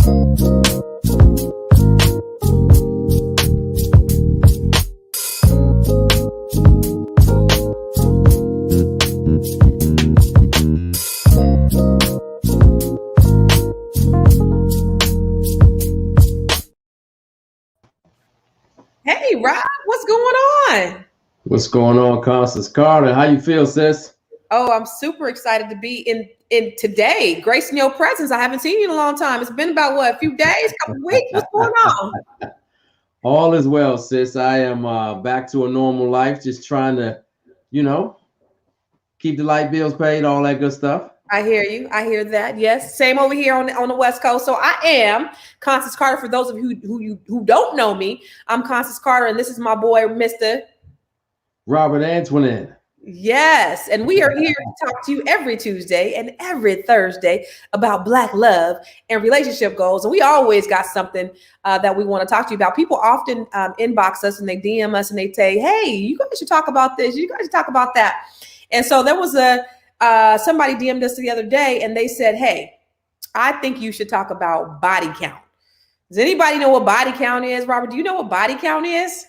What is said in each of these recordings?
Hey, Rob, what's going on? What's going on, Constance Carter? How you feel, sis? Oh, I'm super excited to be in today, gracing your presence. I haven't seen you in a long time. It's been about what, a few days, couple weeks. What's going on? All is well, sis. I am back to a normal life, just trying to, you know, keep the light bills paid, all that good stuff. I hear you. I hear that. Yes, same over here on the West Coast. So I am Constance Carter. For those of you who don't know me, I'm Constance Carter, and this is my boy, Mr. Robert Antoinette. Yes, and we are here to talk to you every Tuesday and every Thursday about Black love and relationship goals. And we always got something that we want to talk to you about. People often inbox us and they DM us and they say, "Hey, you guys should talk about this. You guys should talk about that." And so there was somebody DM'd us the other day and they said, "Hey, I think you should talk about body count." Does anybody know what body count is, Robert? Do you know what body count is?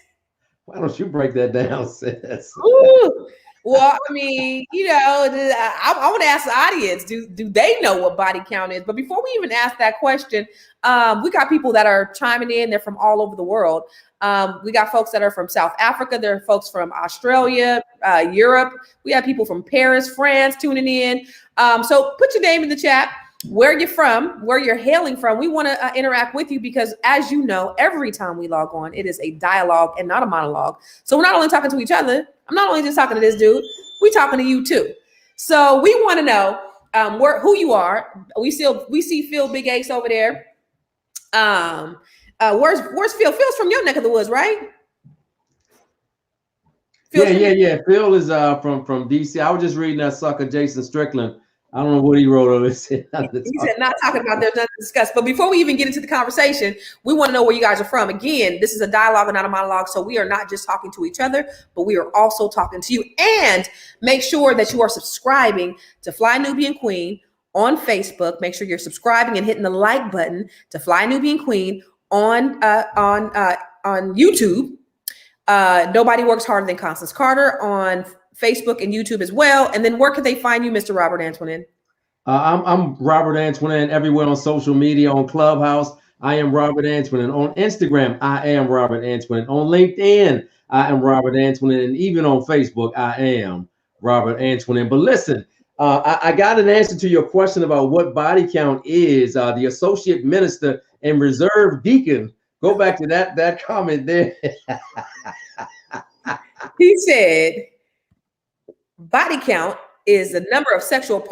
Why don't you break that down, sis? Ooh. Well, I mean, I want to ask the audience, do they know what body count is? But before we even ask that question, we got people that are chiming in. They're from all over the world. We got folks that are from South Africa. There are folks from Australia, Europe. We have people from Paris, France tuning in. So put your name in the chat, where you're from, where you're hailing from. We want to interact with you because, as you know, every time we log on, it is a dialogue and not a monologue. So we're not only talking to each other. I'm not only just talking to this dude. We're talking to you too. So we want to know who you are. We see Phil Big Ace over there. Where's Phil? Phil's from your neck of the woods, right? Yeah. Phil is from DC. I was just reading that sucker Jason Strickland. I don't know what he wrote on this. He said not talking about, there's nothing to discuss. But before we even get into the conversation, we want to know where you guys are from. Again, this is a dialogue and not a monologue. So we are not just talking to each other, but we are also talking to you. And make sure that you are subscribing to Fly Nubian Queen on Facebook. Make sure you're subscribing and hitting the like button to Fly Nubian Queen on YouTube. Nobody works harder than Constance Carter on Facebook and YouTube as well. And then where can they find you, Mr. Robert Antoinette? I'm Robert Antoinette everywhere on social media, on Clubhouse. I am Robert Antoinette. On Instagram, I am Robert Antoinette. On LinkedIn, I am Robert Antoinette. And even on Facebook, I am Robert Antoinette. But listen, I got an answer to your question about what body count is. The associate minister and reserve deacon. Go back to that comment there. He said, body count is the number of sexual and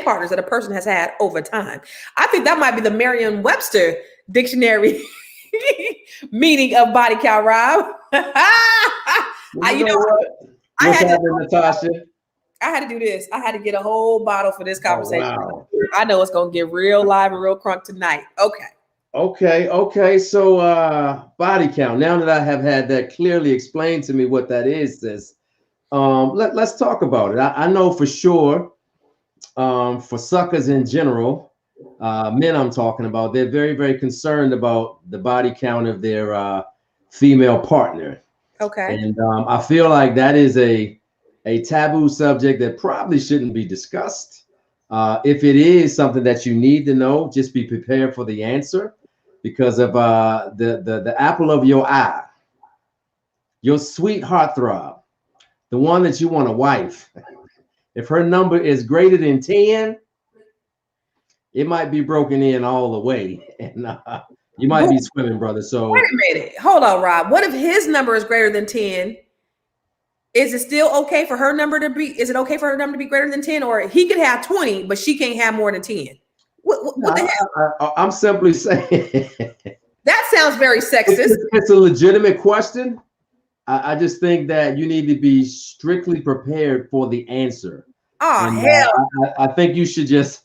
partners that a person has had over time. I think that might be the Merriam-Webster dictionary meaning of body count, Rob. Natasha? I had to do this. I had to get a whole bottle for this conversation. Oh, wow. I know it's going to get real live and real crunk tonight. Okay. So body count. Now that I have had that clearly explained to me what that is, sis, let's talk about it. I know for sure, for suckers in general, men I'm talking about, they're very, very concerned about the body count of their female partner. Okay. And I feel like that is a taboo subject that probably shouldn't be discussed. If it is something that you need to know, just be prepared for the answer because of the apple of your eye, your sweet heartthrob, the one that you want a wife. If her number is greater than 10, it might be broken in all the way. And you might be swimming, brother. So wait a minute. Hold on, Rob. What if his number is greater than 10? Is it still okay for her number to be? Is it okay for her number to be greater than 10? Or he could have 20, but she can't have more than 10? What the hell? I'm simply saying. That sounds very sexist. It's a legitimate question. I just think that you need to be strictly prepared for the answer. Oh, hell. I think you should just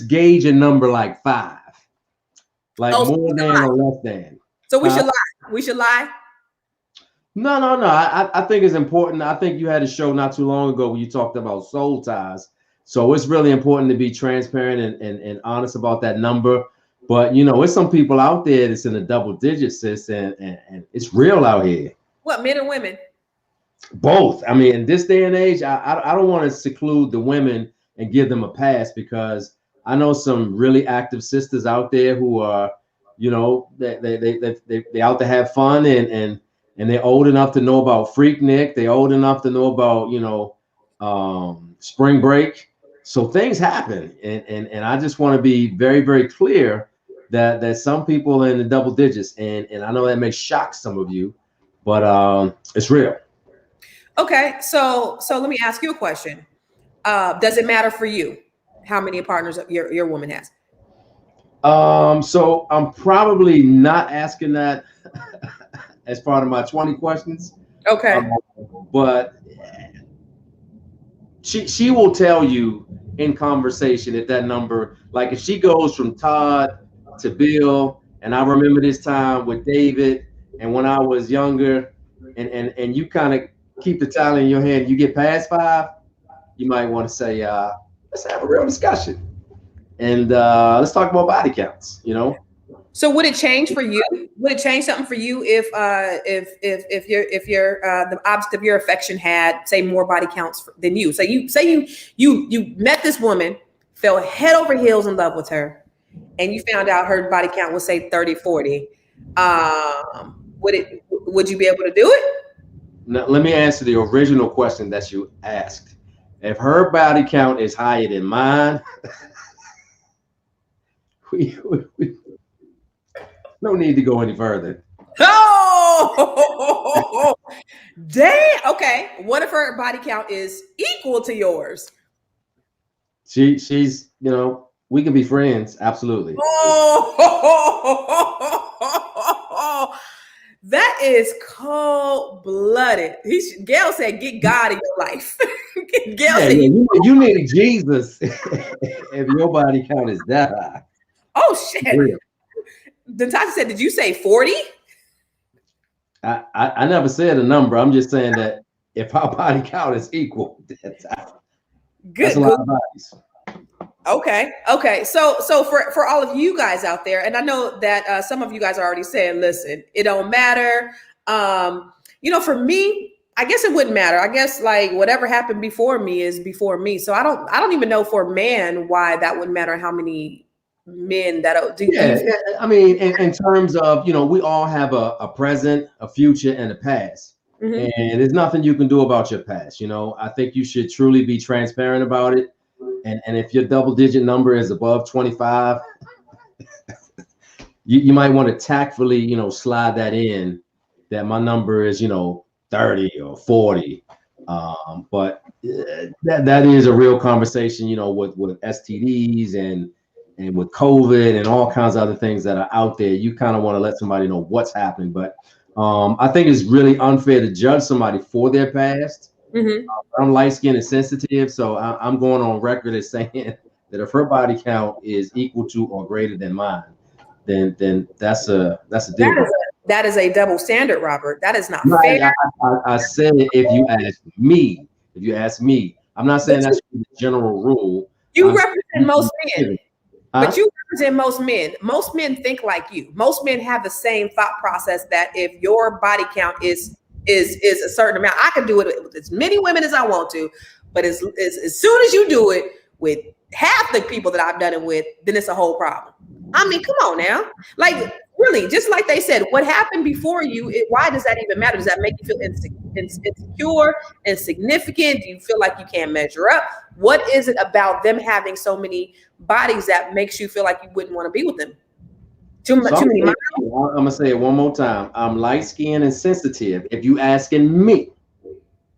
gauge a number like 5. Like more than or less than. So we should lie. We should lie. No. I think it's important. I think you had a show not too long ago where you talked about soul ties. So it's really important to be transparent and honest about that number. But you know, it's some people out there that's in the double digits, sis, and it's real out here. What, men and women? Both. I mean, in this day and age, I don't want to seclude the women and give them a pass, because I know some really active sisters out there who are, you know, they out to have fun, and they're old enough to know about Freaknik. They're old enough to know about, you know, spring break. So things happen, and I just want to be very, very clear that some people are in the double digits, and I know that may shock some of you, but it's real. Okay, so let me ask you a question. Does it matter for you how many partners your woman has? So I'm probably not asking that as part of my 20 questions. Okay. But she will tell you in conversation if that number, like if she goes from Todd to Bill, and I remember this time with David, and when I was younger, and you kind of keep the tally in your hand, you get past 5, you might want to say, let's have a real discussion, and let's talk about body counts, you know. So would it change for you? Would it change something for you if the object of your affection had, say, more body counts than you? So you met this woman, fell head over heels in love with her, and you found out her body count was, say, 30, 40. Would you be able to do it? Now, let me answer the original question that you asked. If her body count is higher than mine, we no need to go any further. Oh, damn. Okay. What if her body count is equal to yours? She's, you know, we can be friends. Absolutely. Oh, that is cold-blooded. Gail said, "Get God in your life." Gail said, you need Jesus if your body count is that high. Oh shit. Natasha said, "Did you say 40?" I never said a number. I'm just saying that if our body count is equal, that's a lot of bodies. Okay. So for all of you guys out there, and I know that some of you guys are already saying, "Listen, it don't matter." You know, for me, I guess it wouldn't matter. I guess like whatever happened before me is before me. So I don't even know for a man why that wouldn't matter how many men that do. Yeah, I mean, in terms of, you know, we all have a present, a future, and a past. Mm-hmm. And there's nothing you can do about your past. You know, I think you should truly be transparent about it. And if your double digit number is above 25, you might want to tactfully, you know, slide that in, that my number is, you know, 30 or 40. But that is a real conversation, you know, with STDs and with COVID and all kinds of other things that are out there. You kind of want to let somebody know what's happening. But I think it's really unfair to judge somebody for their past. Mm-hmm. I'm light-skinned and sensitive, so I'm going on record as saying that if her body count is equal to or greater than mine, then that's a deal. That is a double standard, Robert. That is not fair. I said if you ask me, I'm not saying that's the general rule. You represent most men. But you represent most men. Most men think like you. Most men have the same thought process that if your body count is a certain amount, I can do it with as many women as I want to. But as soon as you do it with half the people that I've done it with, then it's a whole problem. I mean, come on now. Like, really, just like they said, what happened before you, why does that even matter? Does that make you feel insecure, insignificant? Do you feel like you can't measure up? What is it about them having so many bodies that makes you feel like you wouldn't want to be with them? Too many. I'm gonna say it one more time. I'm light-skinned and sensitive. If you asking me,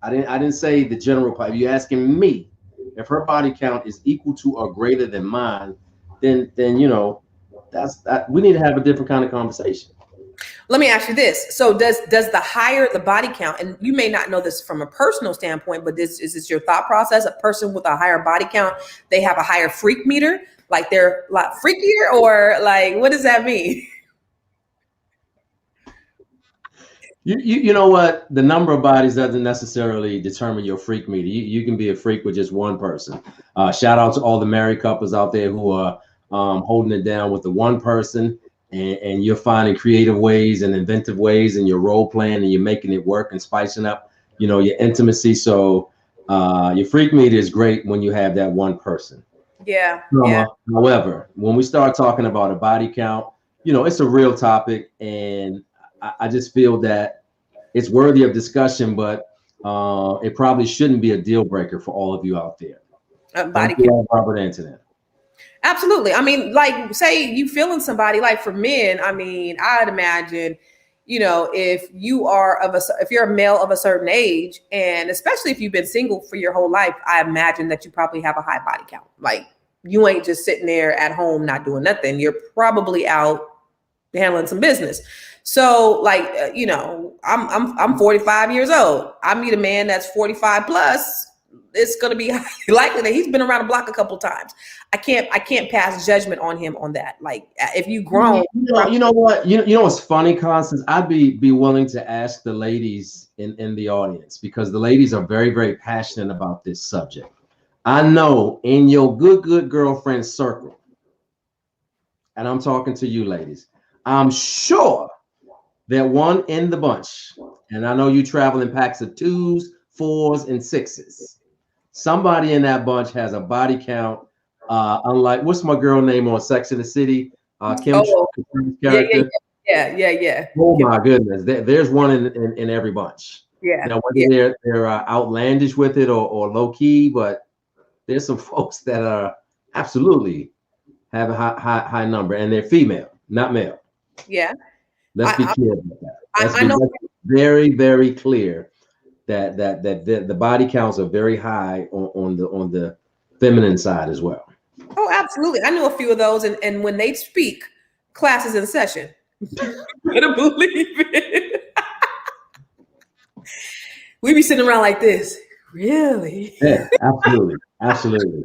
I didn't say the general part. If you asking me, if her body count is equal to or greater than mine, then you know, that we need to have a different kind of conversation. Let me ask you this. So does the higher the body count, and you may not know this from a personal standpoint, but is this your thought process? A person with a higher body count, they have a higher freak meter, like they're a lot freakier, or like, what does that mean? You know what? The number of bodies doesn't necessarily determine your freak meter. You can be a freak with just one person. Shout out to all the married couples out there who are holding it down with the one person, and you're finding creative ways and inventive ways, and you're role playing and you're making it work and spicing up, your intimacy. So your freak meter is great when you have that one person. Yeah. However, when we start talking about a body count, it's a real topic, and I just feel that it's worthy of discussion, but it probably shouldn't be a deal breaker for all of you out there. Body count. Robert Antoinette. Absolutely. I mean, like, say you feeling somebody, like for men, I mean, I'd imagine, if you're a male of a certain age, and especially if you've been single for your whole life, I imagine that you probably have a high body count. Like, you ain't just sitting there at home not doing nothing. You're probably out handling some business. So, like, I'm 45 years old. I meet a man that's 45 plus. It's going to be likely that he's been around the block a couple of times. I can't pass judgment on him on that. Like, if you grown, you know what, what's funny, Constance? I'd be willing to ask the ladies in the audience, because the ladies are very, very passionate about this subject. I know in your good girlfriend circle, and I'm talking to you ladies, I'm sure that one in the bunch, and I know you travel in packs of 2s, 4s, and 6s. Somebody in that bunch has a body count, unlike, what's my girl name on Sex and the City? Kim character. Yeah. Oh my goodness, there's one in every bunch. Yeah. Whether they're outlandish with it or low key, but there's some folks that are absolutely have a high number, and they're female, not male. Yeah. Let's be clear about that. I know. Very, very clear that the body counts are very high on the feminine side as well. Oh, absolutely. I know a few of those, and when they speak, class is in session. You better believe it. We be sitting around like this. Really? Yeah, absolutely.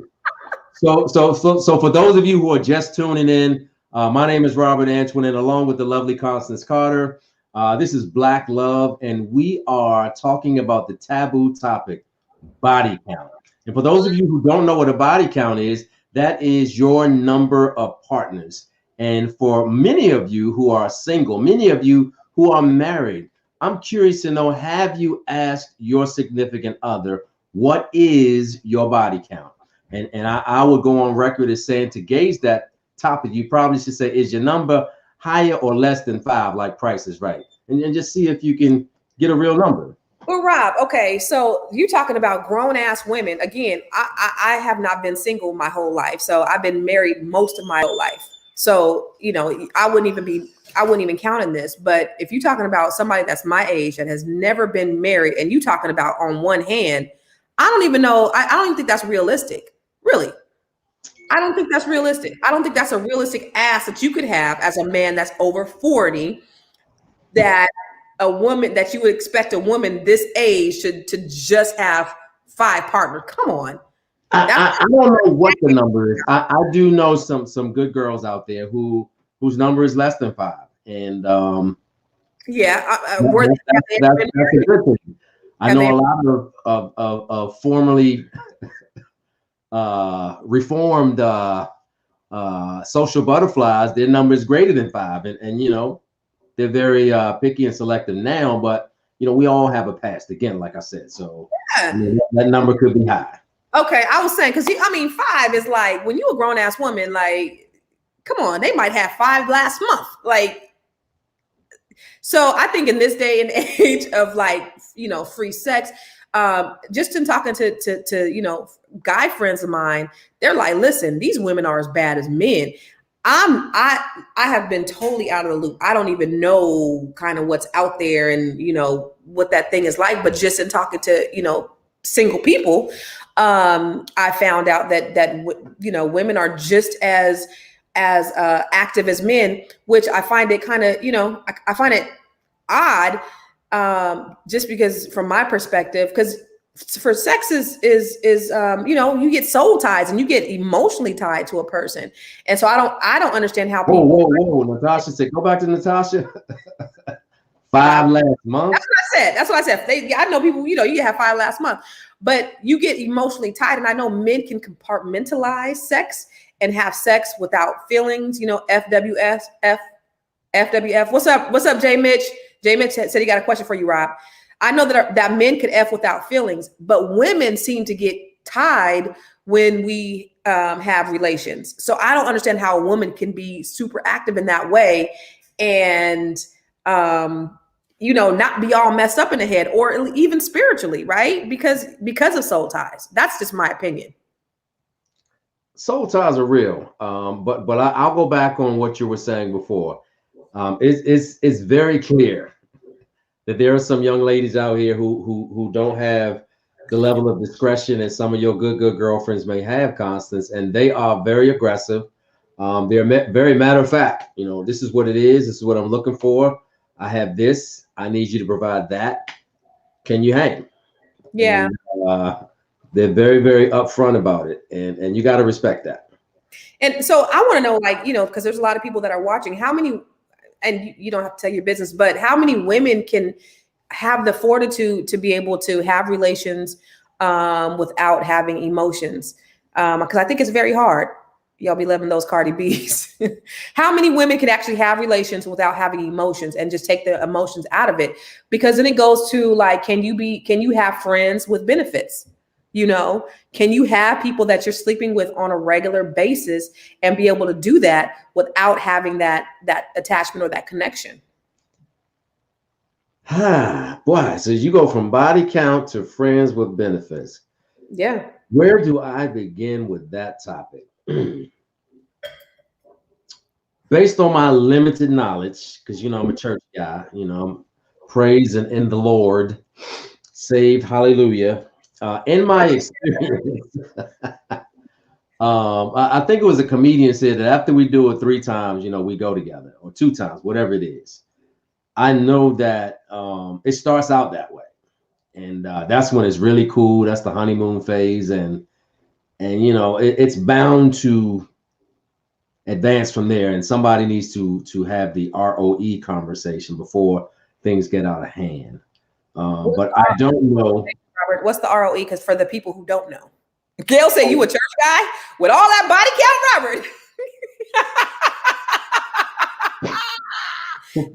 So for those of you who are just tuning in, my name is Robert Antoinette, along with the lovely Constance Carter. This is Black Love, and we are talking about the taboo topic, body count. And for those of you who don't know what a body count is, that is your number of partners. And for many of you who are single, many of you who are married, I'm curious to know, have you asked your significant other, what is your body count? And I would go on record as saying, to gauge that topic, you probably should say, is your number higher or less than 5, like Price is Right? And just see if you can get a real number. Well, Rob, okay, so you talking about grown ass women. Again, I have not been single my whole life. So I've been married most of my whole life. So, I wouldn't even count in this. But if you're talking about somebody that's my age that has never been married, and you talking about on one hand, I don't even know. I don't even think that's realistic. Really. I don't think that's realistic. I don't think that's a realistic ask that you could have as a man that's over 40, that a woman, that you would expect a woman this age to just have 5 partners. Come on. I don't know what the number is. I do know some good girls out there whose number is less than 5. And that's a good thing. I know a lot of formerly reformed social butterflies, their number is greater than 5, and they're very picky and selective now, but we all have a past, again, like I said, so that number could be high. Okay, I was saying, because 5 is like, when you a grown ass woman, like, come on, they might have 5 last month, like. So I think in this day and age of free sex, just in talking to guy friends of mine, they're like, listen, these women are as bad as men. I have been totally out of the loop. I don't even know kind of what's out there and what that thing is like. But just in talking to single people, I found out that women are just as active as men, which I find it kind of I find it odd, just because from my perspective, because for sex is you get soul ties and you get emotionally tied to a person, and so I don't understand how people. Whoa! Natasha said, go back to Natasha. 5 last month. That's what I said. I know people. You have 5 last month, but you get emotionally tied, and I know men can compartmentalize sex, and have sex without feelings, you know, FWF. What's up, J Mitch? J Mitch said he got a question for you, Rob. I know that men could F without feelings, but women seem to get tied when we have relations. So I don't understand how a woman can be super active in that way and, you know, not be all messed up in the head or even spiritually, right? Because of soul ties. That's just my opinion. Soul ties are real, but I'll go back on what you were saying before. It's very clear that there are some young ladies out here who don't have the level of discretion as some of your good girlfriends may have, Constance, and they are very aggressive. They're very matter of fact. You know, this is what it is. This is what I'm looking for. I have this. I need you to provide that. Can you hang? Yeah. And, they're very, very upfront about it, and you got to respect that. And so I want to know, like, you know, because there's a lot of people that are watching. How many, and you don't have to tell your business, but how many women can have the fortitude to be able to have relations without having emotions? Because I think it's very hard. Y'all be loving those Cardi B's. How many women can actually have relations without having emotions and just take the emotions out of it? Because then it goes to like, can you have friends with benefits? You know, can you have people that you're sleeping with on a regular basis and be able to do that without having that attachment or that connection? Boy, so you go from body count to friends with benefits. Yeah. Where do I begin with that topic? Based on my limited knowledge, because, you know, I'm a church guy, you know, praise and in the Lord, saved, hallelujah. In my experience, I think it was a comedian said that after we do it 3 times, you know, we go together, or 2 times, whatever it is. I know that it starts out that way, and that's when it's really cool. That's the honeymoon phase, and you know, it's bound to advance from there. And somebody needs to have the ROE conversation before things get out of hand. But I don't know. Robert, what's the ROE? Because for the people who don't know, Gail said you a church guy with all that body count, Robert.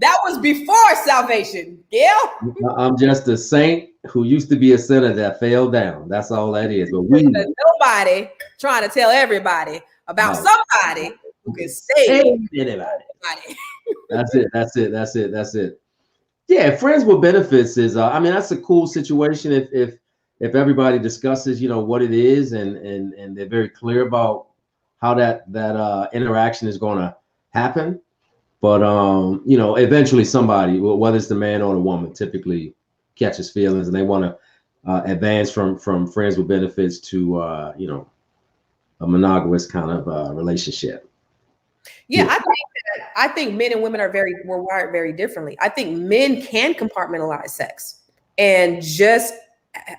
That was before salvation, Gail. I'm just a saint who used to be a sinner that fell down. That's all that is. But nobody trying to tell everybody about somebody who can save anybody. That's it. Yeah, friends with benefits is. I mean, that's a cool situation if everybody discusses, you know, what it is, and they're very clear about how that interaction is going to happen. But you know, eventually somebody, whether it's the man or the woman, typically catches feelings, and they want to advance from friends with benefits to you know, a monogamous kind of relationship. Yeah, I think men and women we're wired very differently. I think men can compartmentalize sex and just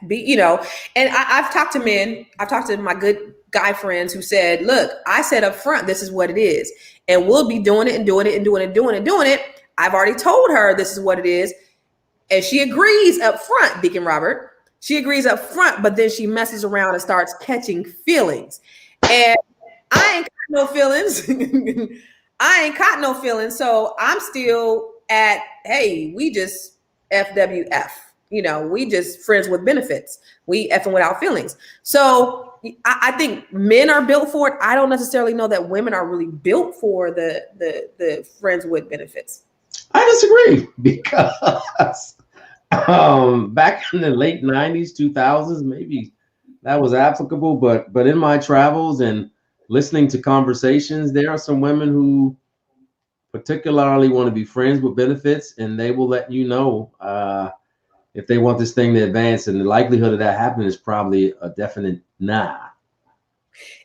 be, you know, and I've talked to men, I've talked to my good guy friends who said, look, I said up front, this is what it is. And we'll be doing it and doing it and doing it and doing it and doing it. I've already told her this is what it is. And she agrees up front, Deacon Robert. She agrees up front, but then she messes around and starts catching feelings. And I ain't got no feelings. I ain't caught no feelings. So I'm still at, hey, we just FWF. You know, we just friends with benefits. We effing without feelings. So I think men are built for it. I don't necessarily know that women are really built for the friends with benefits. I disagree, because back in the late 90s, 2000s, maybe that was applicable. But in my travels and listening to conversations, there are some women who particularly want to be friends with benefits, and they will let you know if they want this thing to advance. And the likelihood of that happening is probably a definite nah.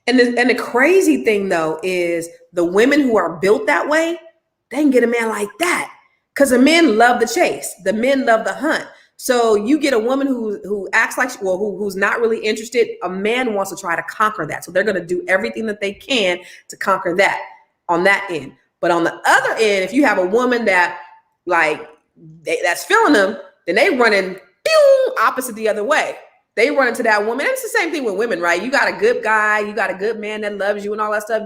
And the crazy thing, though, is the women who are built that way, they can get a man like that, because the men love the chase. The men love the hunt. So you get a woman who acts like, well, who's not really interested. A man wants to try to conquer that. So they're going to do everything that they can to conquer that on that end. But on the other end, if you have a woman that like that's feeling them, then they running opposite the other way. they run into that woman. And it's the same thing with women, right? You got a good guy, you got a good man that loves you and all that stuff.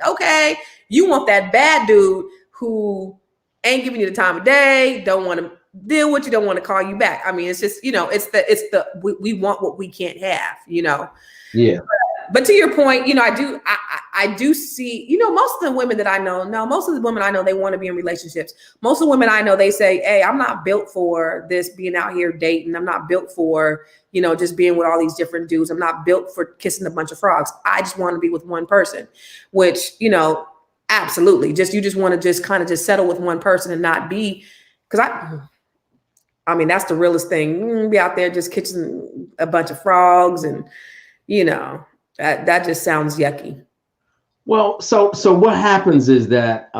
Okay. You want that bad dude who ain't giving you the time of day, don't want to deal with you, don't want to call you back. I mean, it's just, we want what we can't have, Yeah. But to your point, I do see, most of the women that I know, most of the women I know, they want to be in relationships. Most of the women I know, they say, hey, I'm not built for this being out here dating. I'm not built for, just being with all these different dudes. I'm not built for kissing a bunch of frogs. I just want to be with one person, which, absolutely. You just want to just kind of just settle with one person and not be, because I mean, that's the realest thing. Be out there just kissing a bunch of frogs and, that just sounds yucky. Well, so what happens is that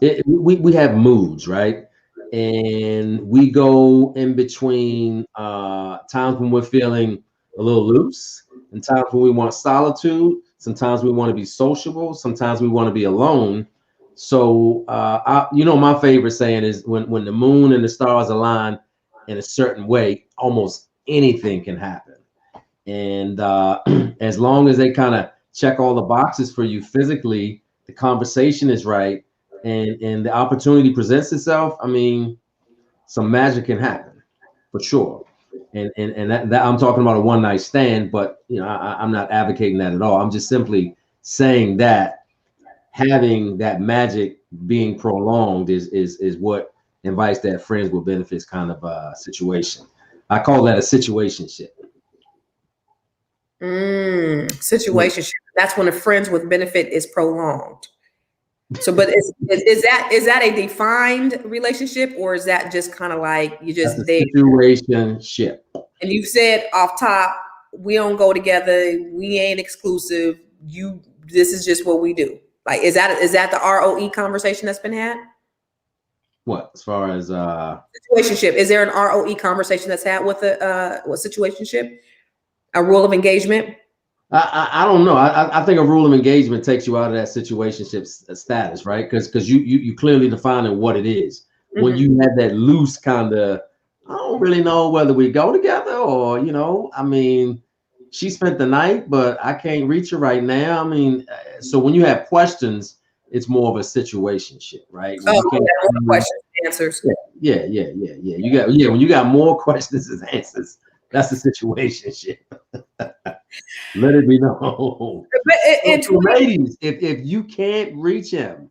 we have moods, right? And we go in between times when we're feeling a little loose and times when we want solitude. Sometimes we want to be sociable. Sometimes we want to be alone. So, my favorite saying is when the moon and the stars align in a certain way, almost anything can happen. And as long as they kind of check all the boxes for you physically, the conversation is right, and the opportunity presents itself, I mean, some magic can happen for sure. And that I'm talking about a one night stand, but I'm not advocating that at all. I'm just simply saying that having that magic being prolonged is what invites that friends with benefits kind of situation. I call that a situationship. Situationship. That's when a friends with benefit is prolonged. So, but is that a defined relationship, or is that just kind of like you just situationship? And you've said off top, we don't go together, we ain't exclusive. This is just what we do. Like, is that the ROE conversation that's been had? What, as far as situationship? Is there an ROE conversation that's had with what situationship? A rule of engagement? I don't know. I think a rule of engagement takes you out of that situationship status, right? Because you clearly defining what it is. Mm-hmm. When you have that loose kind of, I don't really know whether we go together or, I mean, she spent the night, but I can't reach her right now. I mean, so when you have questions, it's more of a situationship, right? Questions, answers. Yeah. When you got more questions than answers, that's the situationship. Let it be known. So ladies, if you can't reach him,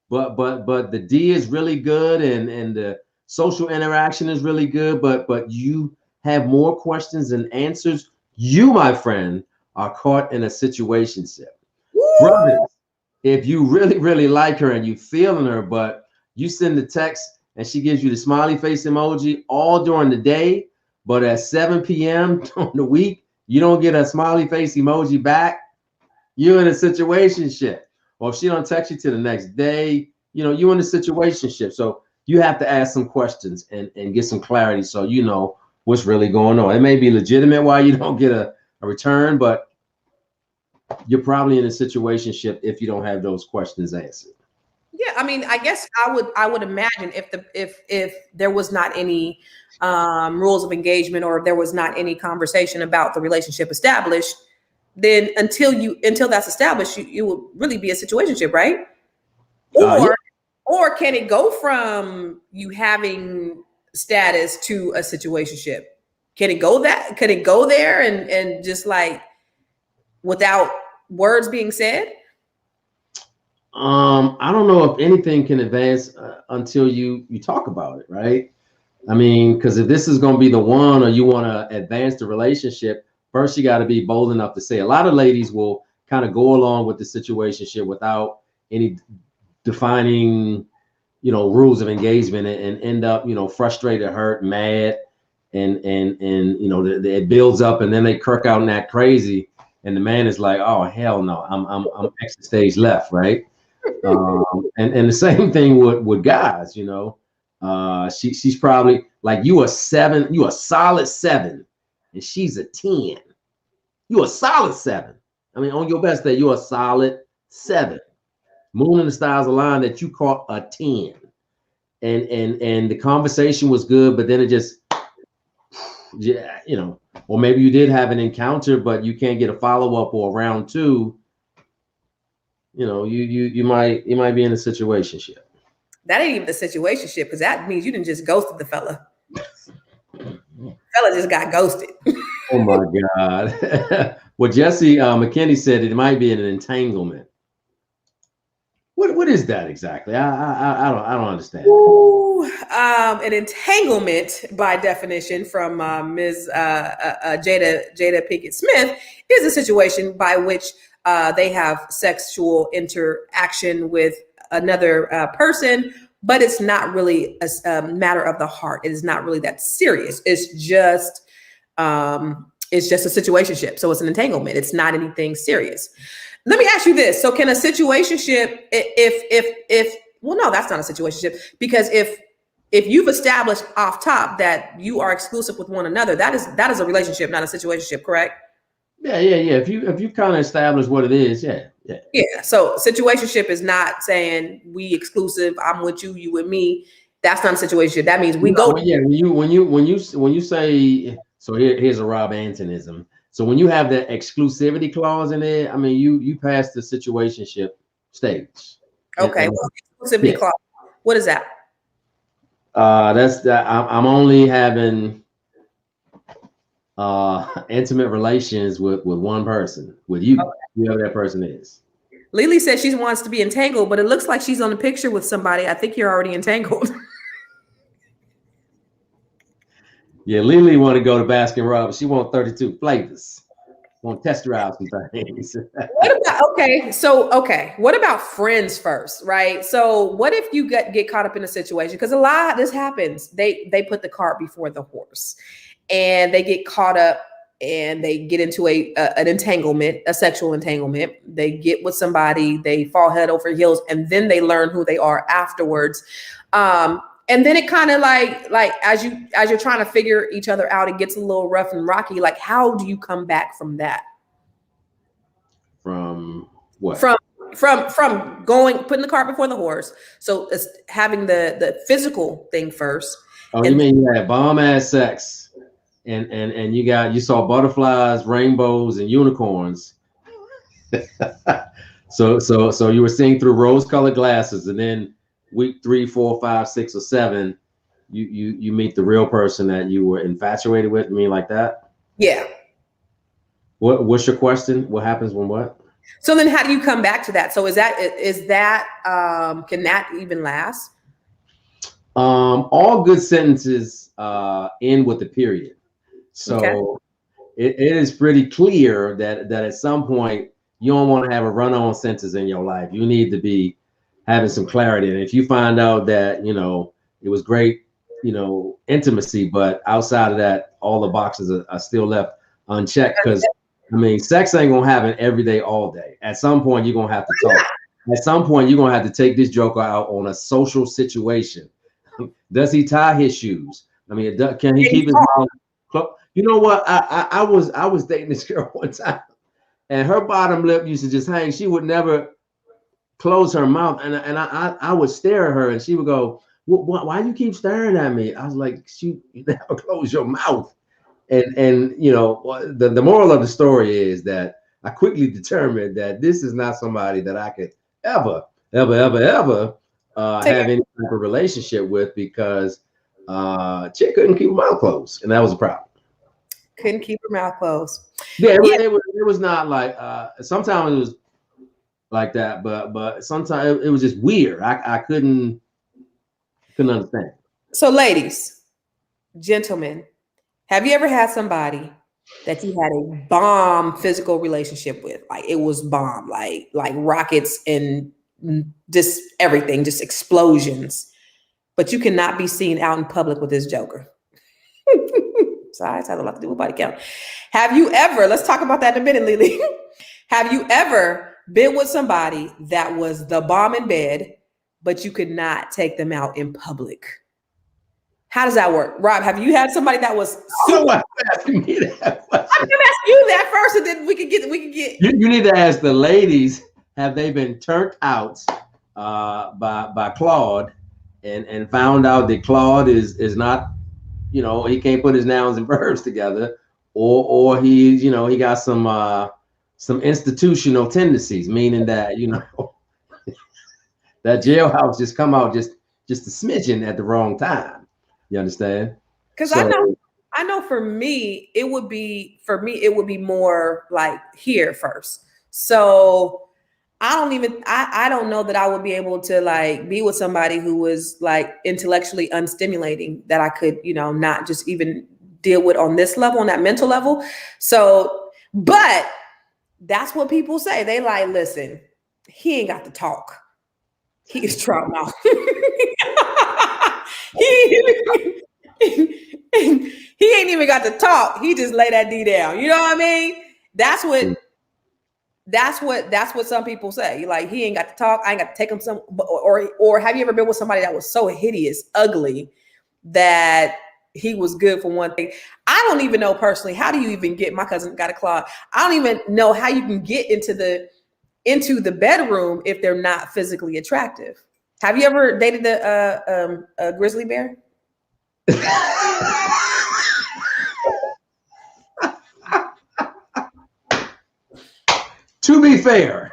but the D is really good and the social interaction is really good, but you have more questions than answers, you, my friend, are caught in a situationship. Brothers, if you really, really like her and you feeling her, but you send the text and she gives you the smiley face emoji all during the day, but at 7 p.m. during the week, you don't get a smiley face emoji back, you're in a situationship. Or if she don't text you to the next day, you're in a situationship. So you have to ask some questions and get some clarity so you know what's really going on. It may be legitimate why you don't get a return, but you're probably in a situationship if you don't have those questions answered. Yeah, I mean, I guess I would imagine if there was not any rules of engagement, or if there was not any conversation about the relationship established, then until that's established, you will really be a situationship, right? Or can it go from you having status to a situationship? Can it go there and just like without words being said? I don't know if anything can advance until you talk about it, right? I mean, because if this is going to be the one, or you want to advance the relationship, first you got to be bold enough to say. A lot of ladies will kind of go along with the situationship without any defining, rules of engagement, and end up, frustrated, hurt, mad, and it builds up, and then they kirk out and act crazy, and the man is like, oh hell no, I'm exit stage left, right? And the same thing with guys, she's probably like, you a solid 7, and she's a 10. You a solid 7. I mean, on your best day, you're a solid 7. Moon and the stars align that you caught a 10, and the conversation was good, but then it just yeah, or maybe you did have an encounter, but you can't get a follow-up or a round two. You might be in a situationship. That ain't even the situationship, because that means you didn't just ghosted the fella. Fella just got ghosted. Oh my God. Well, Jesse McKinney said it might be an entanglement. What is that exactly? I don't understand. Ooh, an entanglement, by definition, from Ms. Jada Pinkett Smith, is a situation by which they have sexual interaction with another person, but it's not really a matter of the heart. It is not really that serious. It's just a situationship. So it's an entanglement. It's not anything serious. Let me ask you this. So can a situationship, well, no, that's not a situationship, because if you've established off top that you are exclusive with one another, that is a relationship, not a situationship, correct? Yeah. If you kind of establish what it is, yeah. So situationship is not saying we exclusive. I'm with you, you with me. That's not a situationship. That means we go. Yeah. When you say, so here's a Rob Antonism. So when you have that exclusivity clause in there, I mean, you pass the situationship stage. Okay. Exclusivity clause. What is that? That's that I'm only having intimate relations with one person, with you, whoever that person is. Lily says she wants to be entangled, but it looks like she's on a picture with somebody. I think you're already entangled. Yeah, Lily want to go to Baskin Robbins. She want 32 flavors. Want to test her out some things. What about friends first, right? So what if you get caught up in a situation? Because a lot of this happens. They put the cart before the horse, and they get caught up and they get into an entanglement, a sexual entanglement. They get with somebody, they fall head over heels, and then they learn who they are afterwards. And then it kind of like as you're trying to figure each other out, it gets a little rough and rocky. Like, how do you come back from that? From what? From putting the cart before the horse. So it's having the physical thing first. Oh, you mean you had bomb ass sex, and you saw butterflies, rainbows, and unicorns. So you were seeing through rose-colored glasses, and then week 3, 4, 5, 6, or 7, you meet the real person that you were infatuated with. I mean, like that? Yeah. What's your question? What happens when what? So then how do you come back to that? So is that can that even last? All good sentences end with a period. So it is pretty clear that at some point you don't want to have a run-on sentence in your life. You need to be having some clarity. And if you find out that, it was great, intimacy, but outside of that, all the boxes are still left unchecked, because I mean, sex ain't gonna happen every day, all day. At some point, you're gonna have to talk. At some point, you're gonna have to take this joker out on a social situation. Does he tie his shoes? I mean, can he keep his mouth closed? You know what? I was dating this girl one time, and her bottom lip used to just hang. She would never close her mouth, and I would stare at her, and she would go, "Why do you keep staring at me?" I was like, "You never close your mouth." And the moral of the story is that I quickly determined that this is not somebody that I could ever have any type of relationship with, because chick couldn't keep her mouth closed, and that was a problem. Couldn't keep her mouth closed. Yeah, it was not like sometimes it was like that, but sometimes it was just weird. I couldn't understand. So, ladies, gentlemen, have you ever had somebody that you had a bomb physical relationship with? Like, it was bomb, like rockets and just everything, just explosions, but you cannot be seen out in public with this joker. Sorry, it has a lot to do with body count. Have you ever, let's talk about that in a minute, Lily. Have you ever been with somebody that was the bomb in bed, but you could not take them out in public? How does that work? Rob, have you had somebody that was asking me that question? I'm gonna ask you that first, and then we can get you need to ask the ladies, have they been turned out by Claude and found out that Claude is not you know, he can't put his nouns and verbs together, or he, you know, he got some institutional tendencies, meaning that, you know, that jailhouse just come out just a smidgen at the wrong time. You understand? Because So I know for me, it would be more like here first. So I don't know that I would be able to like be with somebody who was like intellectually unstimulating that I could, you know, not just even deal with on this level, on that mental level. So, but that's what people say. They like, listen, he ain't got to talk. He is trout mouth. he, he ain't even got to talk. He just lay that D down. You know what I mean? That's what some people say. Like, he ain't got to talk. I ain't got to take him some. Or have you ever been with somebody that was so hideous, ugly, that he was good for one thing? I don't even know personally. How do you even get? My cousin got a claw. I don't even know how you can get into the bedroom if they're not physically attractive. Have you ever dated a grizzly bear? To be fair,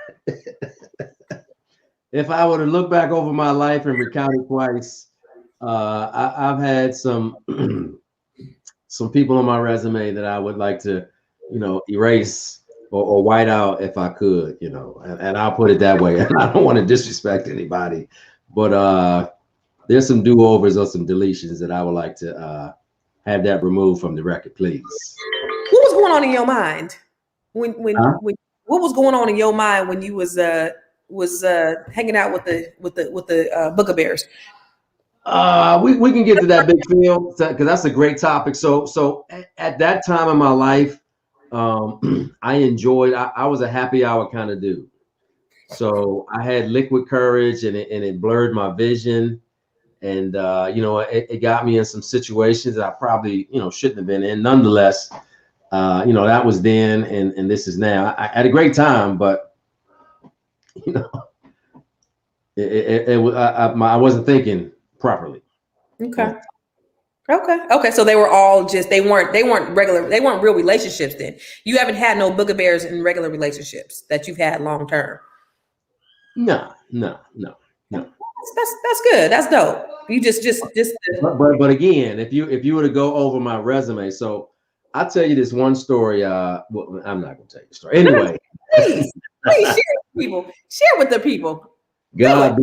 if I were to look back over my life and recount it twice, I've had some some people on my resume that I would like to, you know, erase or white out if I could, you know, and I'll put it that way. And I don't want to disrespect anybody, but there's some do-overs or some deletions that I would like to have that removed from the record, please. What was going on in your mind when what was going on in your mind when you was hanging out with the Booger Bears? We can get to that, Big Phil, because that's a great topic. So at that time in my life, I enjoyed. I was a happy hour kind of dude. So I had liquid courage, and it blurred my vision, and you know, it got me in some situations that I probably, you know, shouldn't have been in. Nonetheless, you know, that was then, and this is now. I had a great time, but you know, I wasn't thinking properly. Okay. Okay. So they were all just they weren't real relationships then. You haven't had no Booger Bears in regular relationships that you've had long term. No. That's good. That's dope. You just But again, if you were to go over my resume, so I'll tell you this one story. Well, I'm not gonna tell you the story anyway. Please share with people. Share with the people. God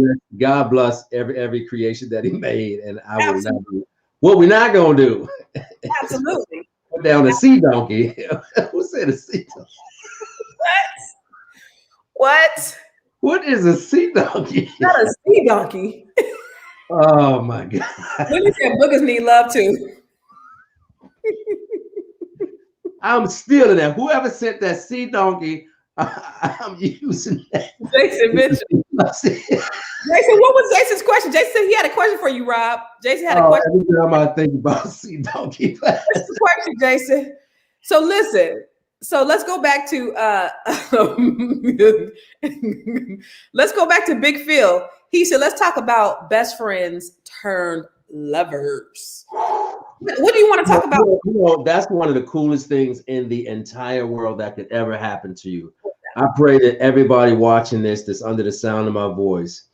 bless every creation that He made, and I will not do what we're not gonna do. Absolutely. Put down a sea donkey. Who said a sea donkey? What? What is a sea donkey? Not a sea donkey. Oh my God. When you said boogers need love too. I'm stealing that. Whoever sent that sea donkey, I'm using that. Jason Mitchell. Jason, what was Jason's question? Jason said he had a question for you, Rob. Jason had a question. Every time I think about sea donkey. What's the question, Jason? So listen. So let's go back to let's go back to Big Phil. He said, let's talk about best friends turned lovers. What do you want to talk about? You know, that's one of the coolest things in the entire world that could ever happen to you. I pray that everybody watching this that's under the sound of my voice,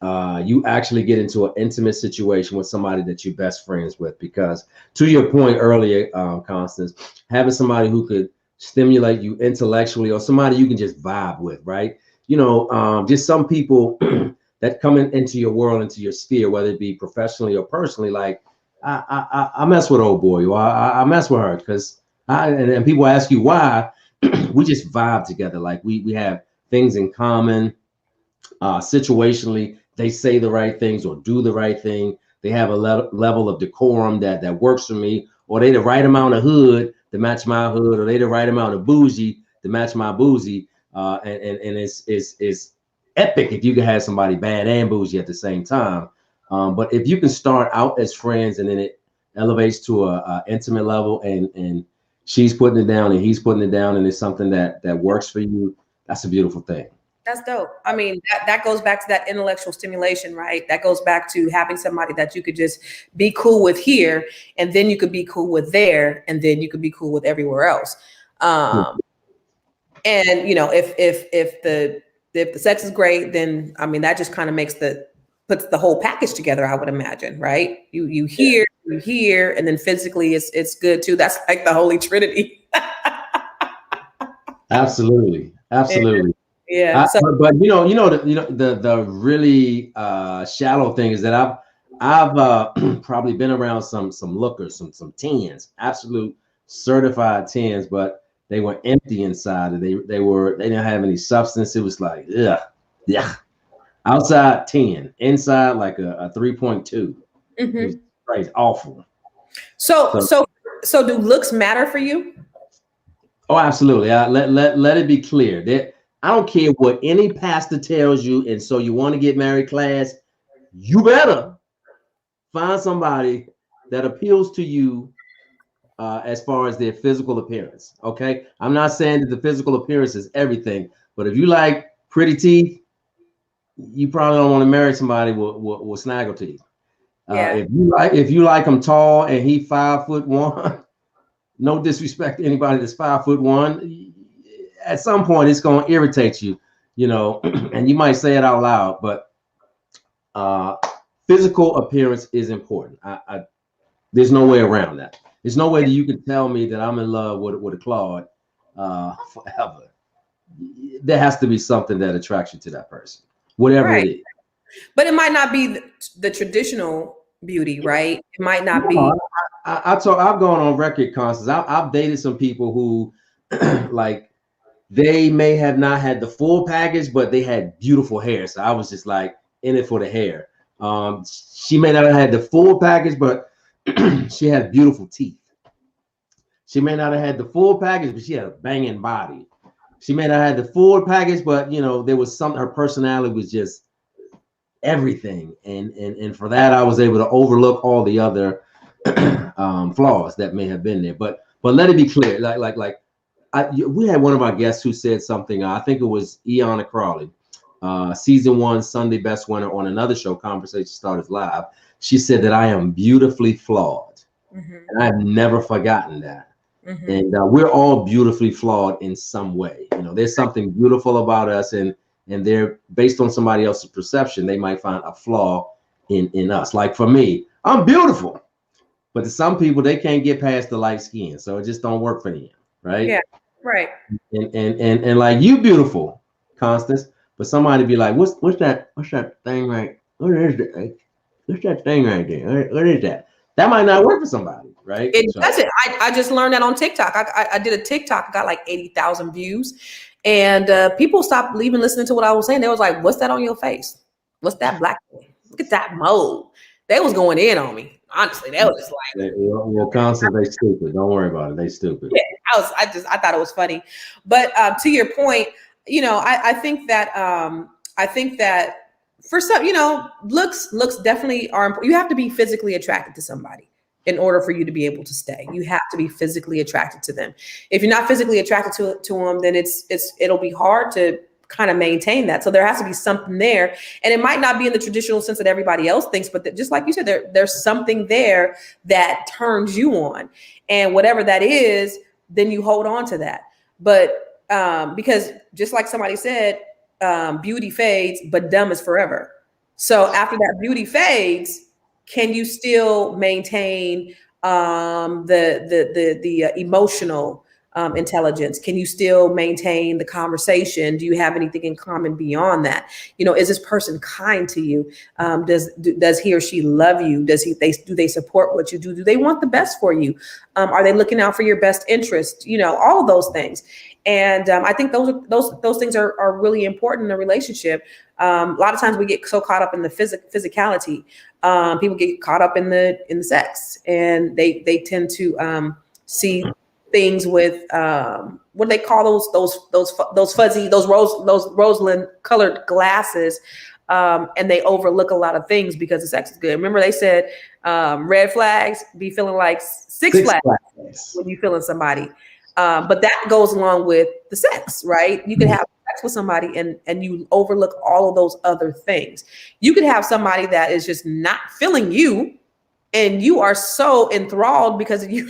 you actually get into an intimate situation with somebody that you're best friends with. Because to your point earlier, Constance, having somebody who could stimulate you intellectually, or somebody you can just vibe with, right? You know, just some people that come into your world, into your sphere, whether it be professionally or personally. Like I mess with old boy, or I mess with her because and people ask you why. We just vibe together. Like we have things in common. Situationally, they say the right things or do the right thing. They have a level of decorum that works for me, or they the right amount of hood to match my hood, or they the right amount of bougie to match my bougie. And it's epic if you can have somebody bad and bougie at the same time. But if you can start out as friends and then it elevates to a intimate level, and she's putting it down and he's putting it down, and it's something that works for you, that's a beautiful thing. That's dope. I mean, that goes back to that intellectual stimulation, right? That goes back to having somebody that you could just be cool with here, and then you could be cool with there, and then you could be cool with everywhere else. And you know, if the sex is great, then I mean that just kind of puts the whole package together, I would imagine, right? You hear, and then physically it's good too. That's like the Holy Trinity. Absolutely. Yeah. But the really shallow thing is that I've probably been around some lookers, some 10s, absolute certified 10s, but they were empty inside, and they didn't have any substance. It was like, yeah. Outside 10, inside like a 3.2. Mm-hmm. It was crazy, awful. So do looks matter for you? Oh, absolutely. Let it be clear that I don't care what any pastor tells you, and so you want to get married class, you better find somebody that appeals to you as far as their physical appearance. Okay, I'm not saying that the physical appearance is everything, but if you like pretty teeth, you probably don't want to marry somebody with snaggle teeth. Yeah. If you like him tall and he 5'1", no disrespect to anybody that's 5'1", at some point it's going to irritate you, and you might say it out loud, but physical appearance is important. There's no way around that. There's no way that you can tell me that I'm in love with a Claude forever. There has to be something that attracts you to that person, whatever it is. But it might not be the traditional beauty, right? It might not be. I've gone on record, Constance. I've dated some people who, like, they may have not had the full package, but they had beautiful hair. So I was just like in it for the hair. She may not have had the full package, but she had beautiful teeth. She may not have had the full package, but she had a banging body. She may not have had the full package, but there was something. Her personality was just everything, and for that, I was able to overlook all the other flaws that may have been there. But let it be clear, we had one of our guests who said something. I think it was Iana Crawley, season 1 Sunday Best Winner on another show, Conversation Starters Live. She said that I am beautifully flawed, and I've never forgotten that. And we're all beautifully flawed in some way. There's something beautiful about us, and they're based on somebody else's perception. They might find a flaw in us. Like for me, I'm beautiful, but to some people, they can't get past the light skin, so it just don't work for them, right? Yeah, right. And like, you beautiful, Constance, but somebody be like, what's that thing right? What is it? What's that thing right there? What is that? That might not work for somebody, right? It doesn't. I just learned that on TikTok. I did a TikTok, I got like 80,000 views, and people stopped listening to what I was saying. They was like, "What's that on your face? What's that black thing? Look at that mole." They was going in on me. Honestly, they was just like, "Well, Constance, they stupid. Don't worry about it. They stupid." Yeah, I thought it was funny, but to your point, I think that for some, looks definitely are important. You have to be physically attracted to somebody in order for you to be able to stay. You have to be physically attracted to them. If you're not physically attracted to them, then it'll be hard to kind of maintain that. So there has to be something there, and it might not be in the traditional sense that everybody else thinks, but just like you said, there's something there that turns you on, and whatever that is, then you hold on to that. But because just like somebody said, beauty fades, but dumb is forever. So after that beauty fades, can you still maintain the emotional intelligence? Can you still maintain the conversation? Do you have anything in common beyond that? Is this person kind to you? Does he or she love you? Do they support what you do? Do they want the best for you? Are they looking out for your best interest? All of those things. And I think those things are really important in a relationship. A lot of times we get so caught up in the physicality. People get caught up in the sex, and they tend to see things with what do they call those fuzzy, those Rosalind colored glasses, and they overlook a lot of things because the sex is good. Remember, they said red flags be feeling like six flags when you feeling somebody. But that goes along with the sex, right? You can have sex sex with somebody and you overlook all of those other things. You could have somebody that is just not feeling you, and you are so enthralled because you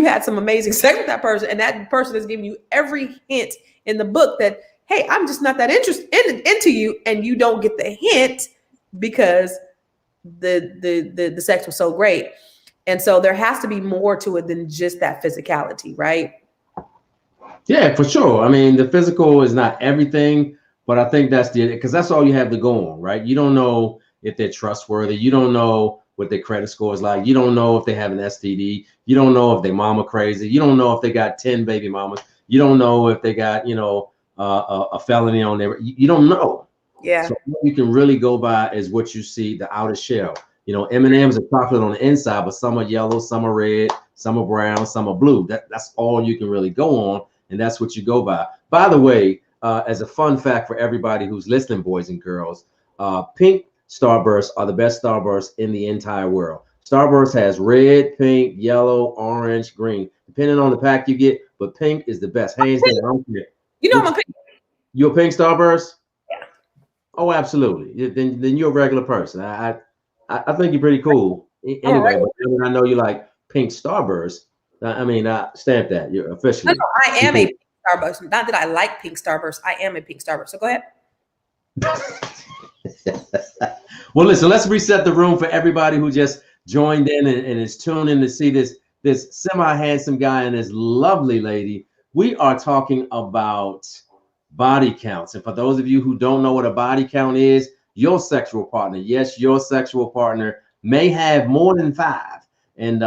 had some amazing sex with that person, and that person is giving you every hint in the book that, hey, I'm just not that interested into you, and you don't get the hint because the sex was so great. And so there has to be more to it than just that physicality, right? Yeah, for sure. I mean, the physical is not everything, but I think because that's all you have to go on, right? You don't know if they're trustworthy. You don't know what their credit score is like. You don't know if they have an STD. You don't know if they mama crazy. You don't know if they got 10 baby mamas. You don't know if they got, a felony on there. You don't know. Yeah. So what you can really go by is what you see, the outer shell. M&M's are chocolate on the inside, but some are yellow, some are red, some are brown, some are blue. That's all you can really go on, and that's what you go by. By the way, as a fun fact for everybody who's listening, boys and girls, pink Starbursts are the best Starbursts in the entire world. Starburst has red, pink, yellow, orange, green, depending on the pack you get, but pink is the best. Hands down. I don't care. I'm a pink. You're a pink Starburst? Yeah. Oh, absolutely. Then you're a regular person. I think you're pretty cool. Anyway, but I know you like pink Starburst. Stamp that. You're officially. No, I am a pink Starburst. Not that I like pink Starburst. I am a pink Starburst. So go ahead. Well, listen, let's reset the room for everybody who just joined in and is tuned in to see this semi-handsome guy and this lovely lady. We are talking about body counts. And for those of you who don't know what a body count is, your sexual partner, yes, your sexual partner may have more than 5. And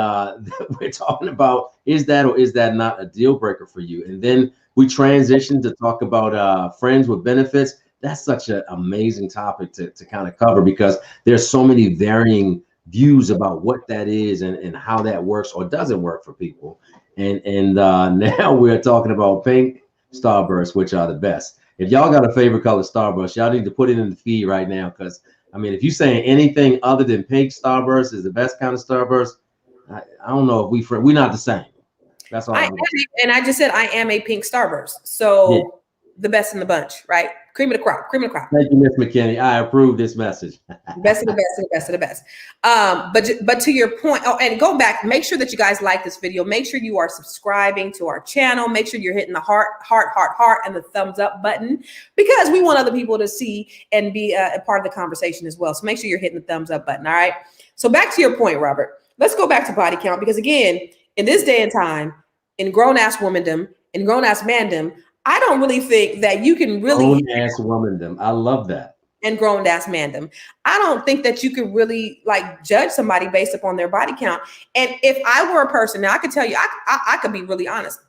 we're talking about, is that or is that not a deal breaker for you? And then we transition to talk about friends with benefits. That's such an amazing topic to kind of cover, because there's so many varying views about what that is and how that works or doesn't work for people. And now we're talking about pink Starburst, which are the best. If y'all got a favorite color Starburst, y'all need to put it in the feed right now, because if you're saying anything other than pink Starburst is the best kind of Starburst, I don't know if we're not the same. That's all. And I just said I am a pink Starburst, so yeah. The best in the bunch, right? Cream of the crop. Thank you, Miss McKinney. I approve this message. Best of the best. But to your point, and go back, make sure that you guys like this video. Make sure you are subscribing to our channel. Make sure you're hitting the heart, and the thumbs up button, because we want other people to see and be a part of the conversation as well. So make sure you're hitting the thumbs up button. All right. So back to your point, Robert. Let's go back to body count, because again, in this day and time, in grown-ass womandom, in grown-ass mandom, I don't really think that you can really grown-ass womandom. I love that. And grown-ass mandom. I don't think that you could really judge somebody based upon their body count. And if I were a person, now I could tell you, I could be really honest.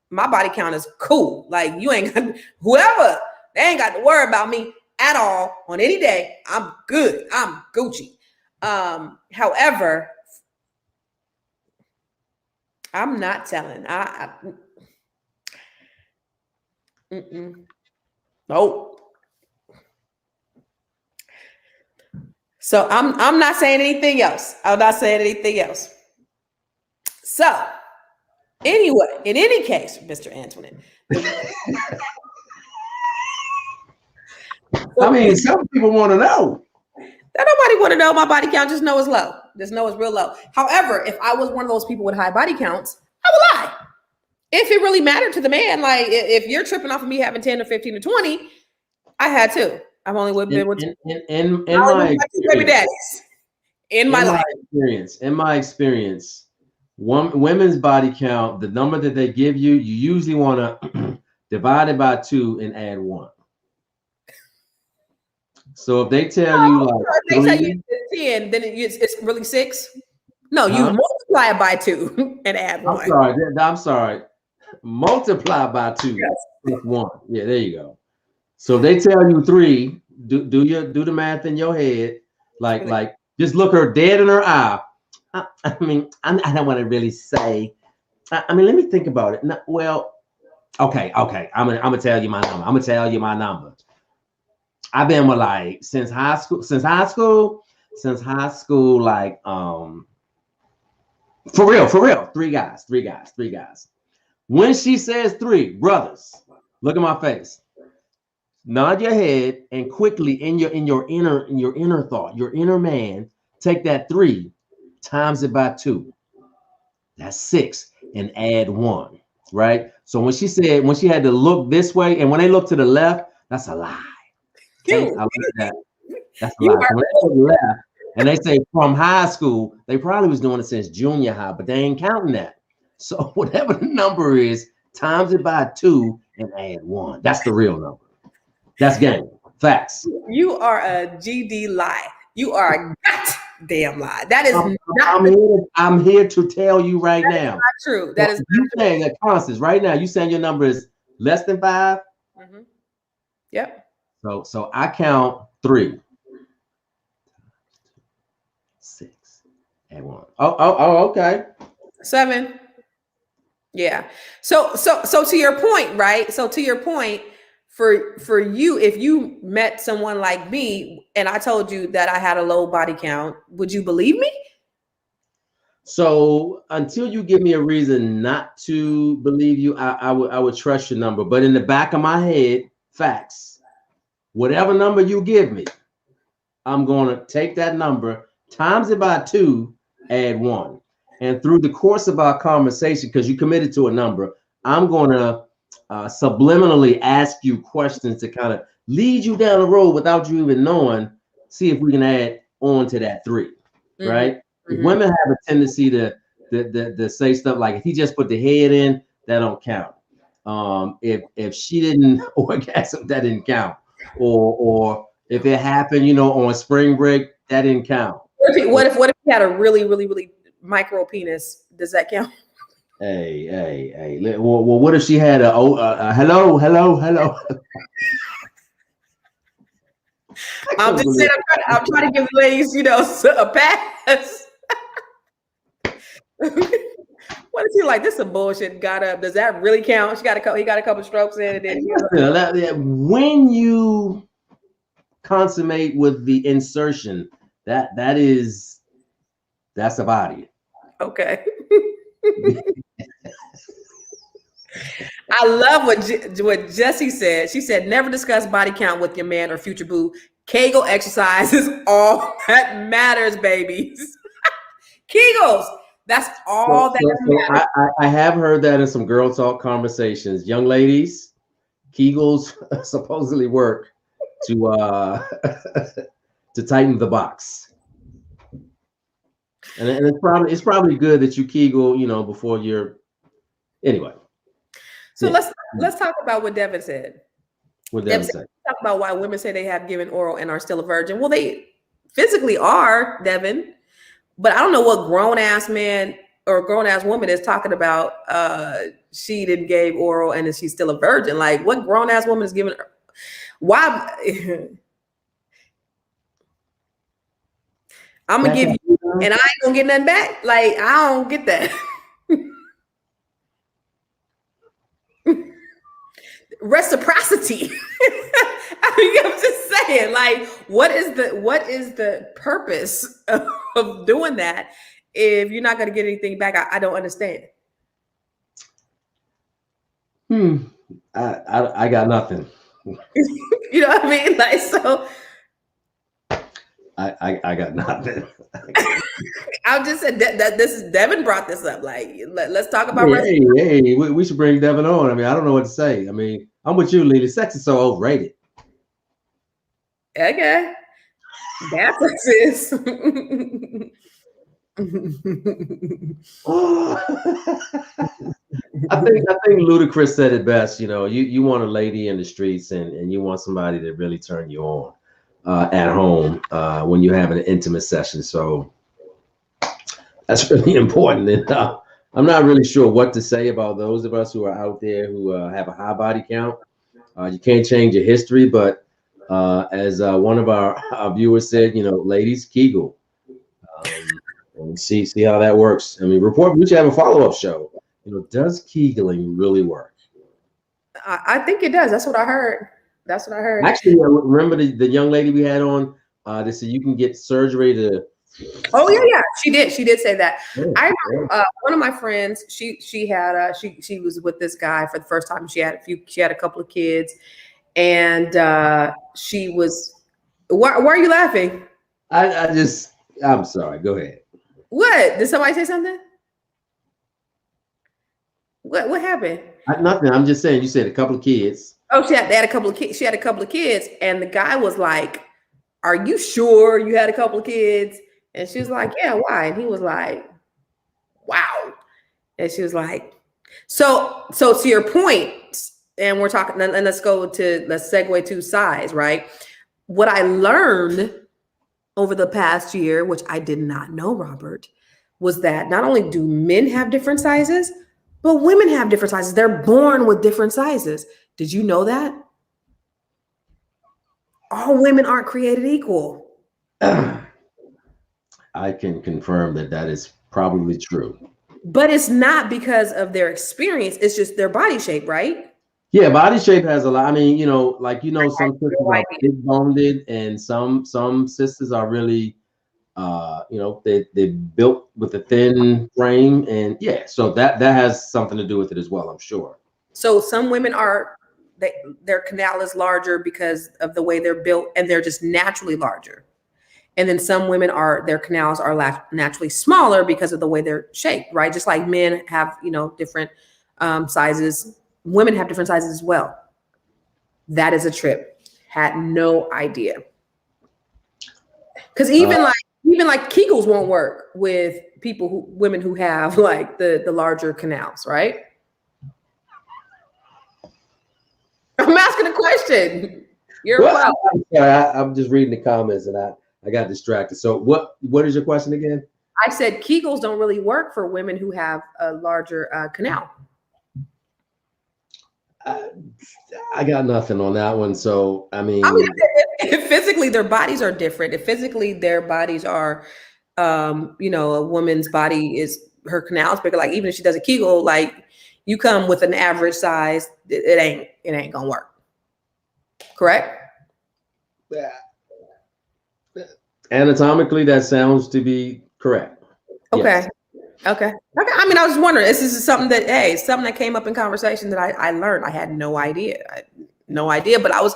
My body count is cool. You ain't got whoever, they ain't got to worry about me at all on any day. I'm good. I'm Gucci. However, I'm not telling. Nope. So I'm not saying anything else. So anyway, in any case, Mr. Antoinette. Some people want to know. Nobody want to know my body count. Just know it's low. Just know it's real low. However, if I was one of those people with high body counts, I would lie. If it really mattered to the man, if you're tripping off of me having 10 or 15 or 20, I had two. I've only been with in my baby daddies in my life. In my experience, women's body count, the number that they give you, you usually want to divide it by 2 and add 1. So if they tell you they tell you it's 10, then it's really 6. No, you multiply it by 2 and add 1. I'm sorry. Multiply by 2 plus 1. Yeah, there you go. So they tell you 3. Do the math in your head. Just look her dead in her eye. I don't want to really say. Let me think about it. No, well, okay. I'm gonna tell you my number. I've been with since high school, for real, 3 guys. When she says 3, brothers, look at my face. nod your head, and quickly in your inner thought, your inner man, take that 3, times it by 2. That's 6, and add 1. Right. So when she had to look this way, and when they look to the left, that's a lie. Okay? I learned that. That's a lie. So when they look left and they say from high school, they probably was doing it since junior high, but they ain't counting that. So whatever the number is, times it by 2 and add 1. That's the real number. That's game. Facts. You are a GD lie. You are a goddamn lie. That is I'm here to tell you right now. Not true. That is you saying that, Constance, right now, you saying your number is less than 5? Mm-hmm. Yep. So I count 3, 6, and 1. Oh, okay. 7. Yeah. So to your point, right? So to your point, for you, if you met someone like me and I told you that I had a low body count, would you believe me? So until you give me a reason not to believe you, I would trust your number. But in the back of my head, facts. Whatever number you give me, I'm going to take that number, times it by 2, add 1. And through the course of our conversation, because you committed to a number, I'm going to subliminally ask you questions to kind of lead you down the road without you even knowing, see if we can add on to that 3, right? Mm-hmm. Women have a tendency to say stuff like, if he just put the head in, that don't count. If she didn't orgasm, that didn't count. Or if it happened, on spring break, that didn't count. What if he had a really, really, really micro penis? Does that count? Hey. Well, what if she had a hello? I'm just saying, I'm trying to give the ladies, a pass. What is he like? This is some bullshit. Got up. Does that really count? He got a couple strokes in, and then when you consummate with the insertion, that's a body. Okay. I love what Jessie said. She said, never discuss body count with your man or future boo. Kegel exercise is all that matters, babies. Kegels. That's all matters. I have heard that in some girl talk conversations. Young ladies, Kegels supposedly work to tighten the box. And it's probably good that you Kegel, before you're anyway. So let's talk about what Devin said. What Devin said. Talk about why women say they have given oral and are still a virgin. Well, they physically are, Devin, but I don't know what grown ass man or grown ass woman is talking about. She didn't give oral and she's still a virgin. Like, what grown ass woman is giving? Why? I'm gonna give you, and I ain't gonna get nothing back. Like, I don't get that. Reciprocity. I'm just saying, like, what is the purpose of doing that if you're not going to get anything back? I don't understand. I got nothing. You know what I mean? Like, so I got nothing. I just said that this is Devin brought this up. Like, let's talk about. Hey, we should bring Devin on. I mean, I don't know what to say. I mean, I'm with you, Lily. Sex is so overrated. Okay, that's what it is. I think Ludacris said it best. You want a lady in the streets, and you want somebody to really turn you on at home when you have an intimate session. So that's really important. And I'm not really sure what to say about those of us who are out there who have a high body count. You can't change your history, but as one of our viewers said, ladies, Kegel. And see how that works. I mean, we should have a follow-up show. Does Kegeling really work? I think it does. That's what I heard. Actually, I remember the young lady we had on. They said you can get surgery to. Oh yeah, she did say that. I remember one of my friends. She was with this guy for the first time. She had a couple of kids, and she was. Why are you laughing? I'm sorry. Go ahead. What? Did somebody say something? What happened? Nothing. I'm just saying. You said a couple of kids. Oh, they had a couple of kids. She had a couple of kids, and the guy was like, "Are you sure you had a couple of kids?" And she was like, "Yeah, why?" And he was like, "Wow." And she was like, "So to your point, and we're talking, and let's segue to size, right? What I learned over the past year, which I did not know, Robert, was that not only do men have different sizes, but women have different sizes. They're born with different sizes. Did you know that? All women aren't created equal. I can confirm that is probably true. But it's not because of their experience. It's just their body shape, right? Yeah, body shape has a lot. I mean, some sisters are big boned and some sisters are really they built with a thin frame, and yeah, so that has something to do with it as well, I'm sure. So some women their canal is larger because of the way they're built, and they're just naturally larger. And then some women their canals are naturally smaller because of the way they're shaped, right? Just like men have, different sizes. Women have different sizes as well. That is a trip. Had no idea. Because even like Kegels won't work with women who have like the larger canals, right? I'm asking a question. I'm just reading the comments and I got distracted. So what is your question again? I said Kegels don't really work for women who have a larger canal. I got nothing on that one. So I mean, if physically their bodies are different. If physically their bodies are, a woman's body is her canal is bigger. Like even if she does a Kegel, like you come with an average size, it ain't gonna work. Correct? Yeah. Anatomically, that sounds to be correct. Okay. Yes. Okay. I mean, I was wondering. This is something that came up in conversation that I learned. I had no idea. But I was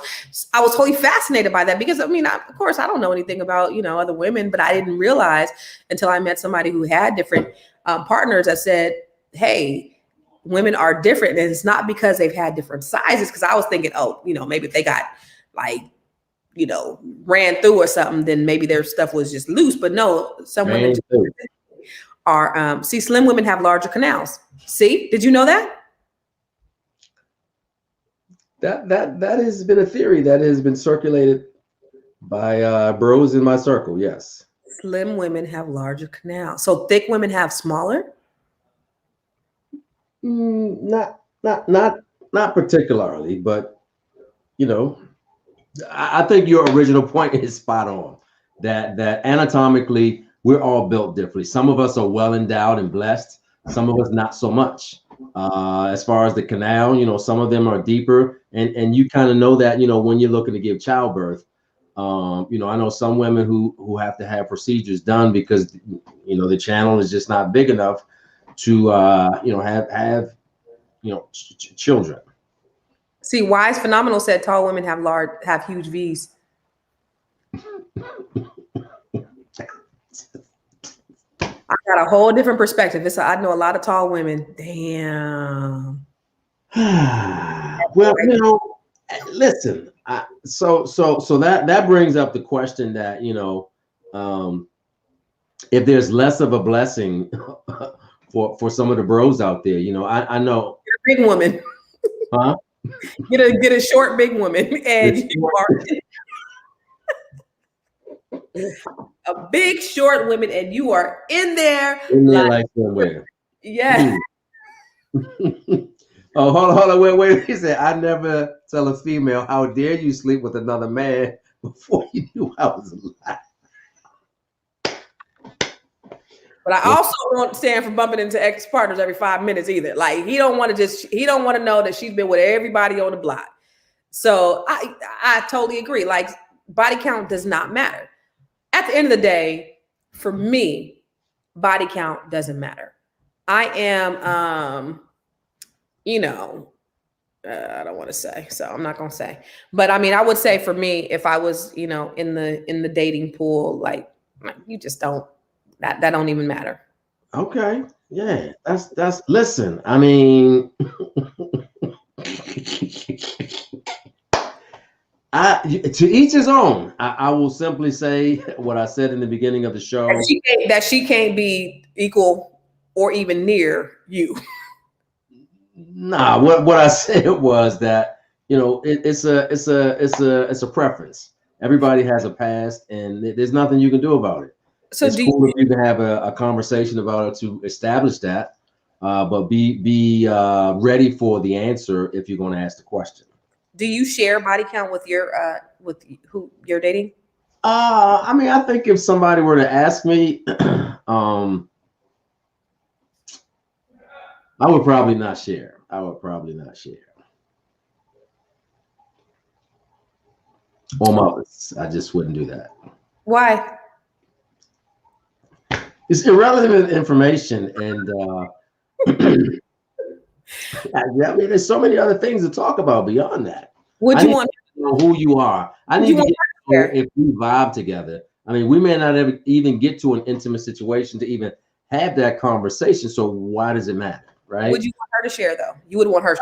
totally fascinated by that because of course I don't know anything about other women, but I didn't realize until I met somebody who had different partners that said, "Hey, women are different, and it's not because they've had different sizes." Because I was thinking, maybe if they got like ran through or something, then maybe their stuff was just loose. But no, some women are slim women have larger canals. See, did you know that? That has been a theory that has been circulated by bros in my circle. Yes. Slim women have larger canals. So thick women have smaller? Not particularly, but I think your original point is spot on. That anatomically we're all built differently. Some of us are well endowed and blessed. Some of us not so much. As far as the canal, some of them are deeper, and you kind of know that when you're looking to give childbirth. I know some women who have to have procedures done because the channel is just not big enough to have children. See, Wise Phenomenal said tall women have huge V's. I got a whole different perspective. I know a lot of tall women. Damn. Well, listen. So that brings up the question that if there's less of a blessing for some of the bros out there, I know you're a big woman. Huh? Get a short big woman, and you are a big short woman, and you are in there like somewhere. Yeah. Oh, hold on, wait. He said, "I never tell a female how dare you sleep with another man before you knew I was alive." But I also won't stand for bumping into ex-partners every 5 minutes either. Like he don't want to know that she's been with everybody on the block. So I totally agree. Like body count does not matter. At the end of the day, for me, body count doesn't matter. I am I don't want to say, so I'm not gonna say. But I mean, I would say for me, if I was, you know, in the dating pool, like you just don't that don't even matter. Okay. Yeah. That's listen, I mean, to each his own. I will simply say what I said in the beginning of the show. That she can't be equal or even near you. Nah, what I said was that, you know, it's a preference. Everybody has a past, and there's nothing you can do about it. So it's cool if you can have a conversation about it to establish that, but be ready for the answer if you're going to ask the question. Do you share body count with with who you're dating? I mean, I think if somebody were to ask me, I would probably not share. Or mothers. I just wouldn't do that. Why? It's irrelevant information, and I mean, there's so many other things to talk about beyond that. Would you want to know who you are? I need to get if we vibe together. I mean, we may not ever even get to an intimate situation to even have that conversation. So why does it matter, right? Would you want her to share though? You would want her.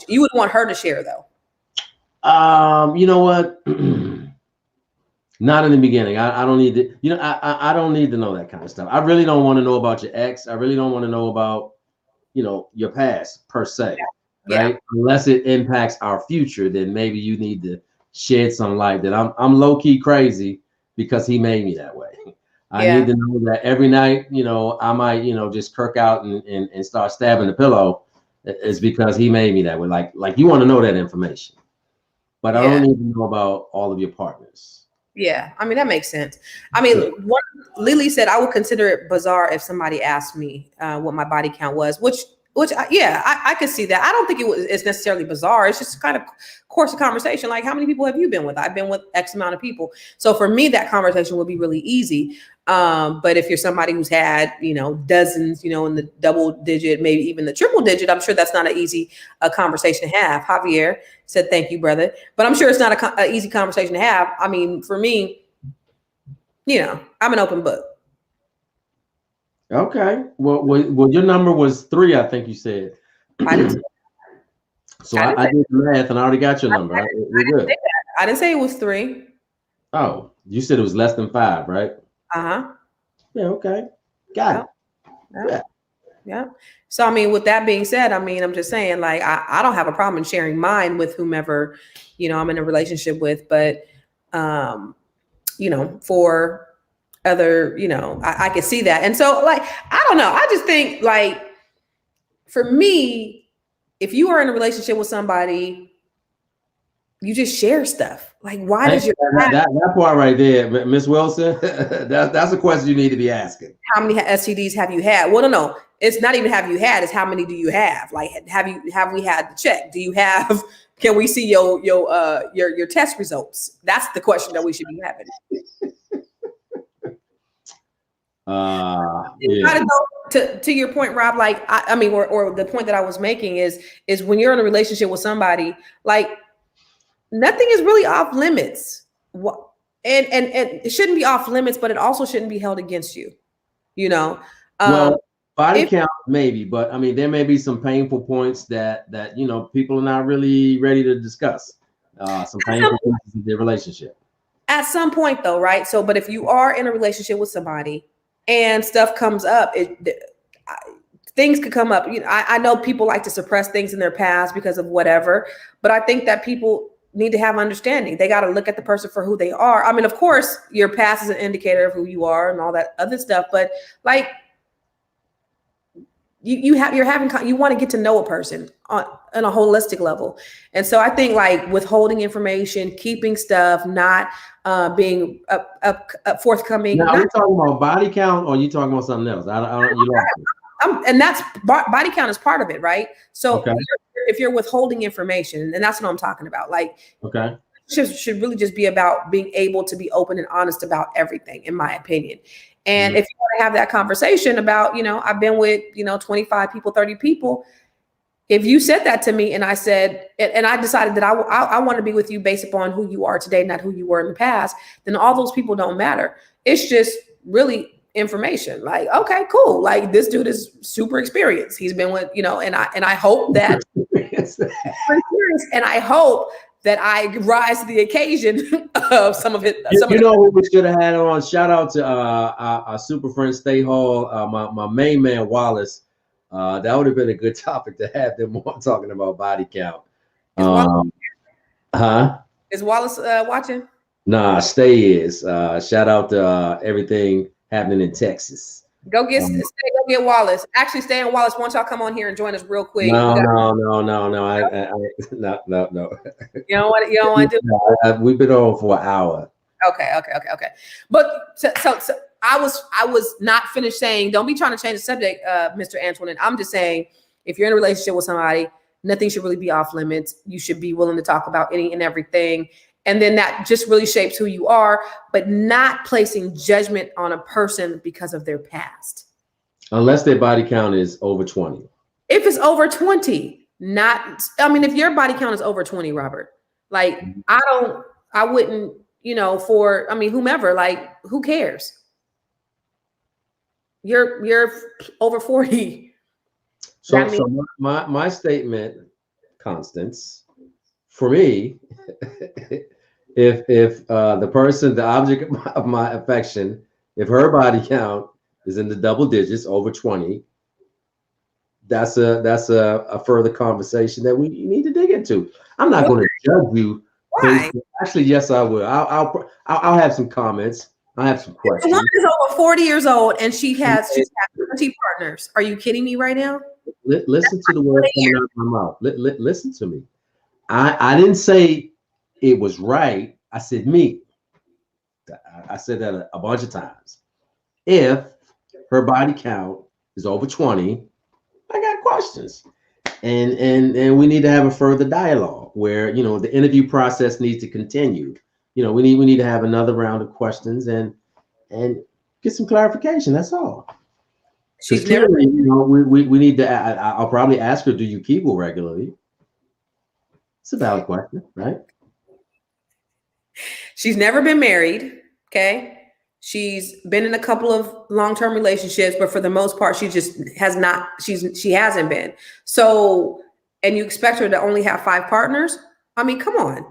You would want her to share though. You know what? Not in the beginning. I don't need to. You know, I don't need to know that kind of stuff. I really don't want to know about your ex. I really don't want to know about, you know, your past per se, right? Unless it impacts our future, then maybe you need to shed some light that I'm low key crazy because he made me that way. I need to know that every night, you know, I might, you know, just kirk out and start stabbing the pillow is because he made me that way. Like you want to know that information, but I don't need to know about all of your partners. Yeah, I mean, that makes sense. I mean, Lily said, I would consider it bizarre if somebody asked me what my body count was, which I could see that. I don't think it's necessarily bizarre. It's just kind of course of conversation. Like, how many people have you been with? I've been with X amount of people. So for me, that conversation would be really easy. But if you're somebody who's had, you know, dozens, you know, in the double digit, maybe even the triple digit, I'm sure that's not an easy conversation to have. Javier said, thank you, brother. But I'm sure it's not an easy conversation to have. I mean, for me, you know, I'm an open book. Okay. Well, your number was 3, I think you said. I didn't. So I did the math and I already got your number. We're good. I didn't say it was 3. Oh, you said it was less than 5, right? Uh-huh. Yeah, okay. Got it. Yeah. So, I mean, with that being said, I mean, I'm just saying, like, I don't have a problem in sharing mine with whomever, you know, I'm in a relationship with, but, you know, for other, you know, I could see that. And so, like, I don't know. I just think, like, for me, if you are in a relationship with somebody, you just share stuff. Like, why does your that part right there, Miss Wilson? that's a question you need to be asking. How many STDs have you had? Well, no, it's not even have you had. It's how many do you have? Like, have we had the check? Do you have? Can we see your test results? That's the question that we should be having. To your point, Rob, like I mean, or the point that I was making is when you're in a relationship with somebody, like nothing is really off limits. And it shouldn't be off limits, but it also shouldn't be held against you. You know, well, body count maybe, but I mean, there may be some painful points that you know people are not really ready to discuss. Some painful points in their relationship. At some point, though, right? So, but if you are in a relationship with somebody and stuff comes up, things could come up. You know, I know people like to suppress things in their past because of whatever, but I think that people need to have understanding. They got to look at the person for who they are. I mean, of course, your past is an indicator of who you are and all that other stuff, but like you want to get to know a person on a holistic level. And so I think like withholding information, keeping stuff, not being forthcoming. Now, are you talking about body count or are you talking about something else? And that's body count is part of it, right? So if you're withholding information, and that's what I'm talking about, like, should really just be about being able to be open and honest about everything, in my opinion. And if you want to have that conversation about, you know, I've been with, you know, 25 people, 30 people, If you said that to me and I said, and I decided that I want to be with you based upon who you are today, not who you were in the past, then all those people don't matter. It's just really information. Like, okay, cool. Like this dude is super experienced. He's been with, and I hope that and I hope that I rise to the occasion of some of it. You know who we should have had on? Shout out to our super friend Stay Hall, my main man Wallace. That would have been a good topic to have them on talking about body count. Is Wallace watching? Nah, Stay is. Shout out to everything happening in Texas. Go get Wallace. Actually, Stay and Wallace, why don't y'all come on here and join us real quick? No. You don't want to do it? We've been on for an hour. Okay. But so I was not finished saying, don't be trying to change the subject, Mr. Antoine. I'm just saying, if you're in a relationship with somebody, nothing should really be off limits. You should be willing to talk about any and everything. And then that just really shapes who you are, but not placing judgment on a person because of their past. Unless their body count is over 20. If it's over 20, if your body count is over 20, Robert, like I wouldn't, whomever, like, who cares? You're over 40. So my statement, Constance, for me, if the person, the object of my affection, if her body count is in the double digits, over 20, that's a further conversation that we need to dig into. I'm not going to judge you. Why? Actually, yes, I will. I'll have some comments. I have some questions. The woman is over 40 years old and she's had 20 partners. Are you kidding me right now? Listen to the words coming out of my mouth. Listen to me. I didn't say it was right. I said me. I said that a bunch of times. If her body count is over 20, I got questions. And we need to have a further dialogue where, the interview process needs to continue. We need to have another round of questions and get some clarification. That's all. She's never. We need to. I'll probably ask her, do you Kegel regularly? It's a valid question, right? She's never been married. Okay. She's been in a couple of long-term relationships, but for the most part, she just has not. She hasn't been. So, and you expect her to only have 5 partners? I mean, come on.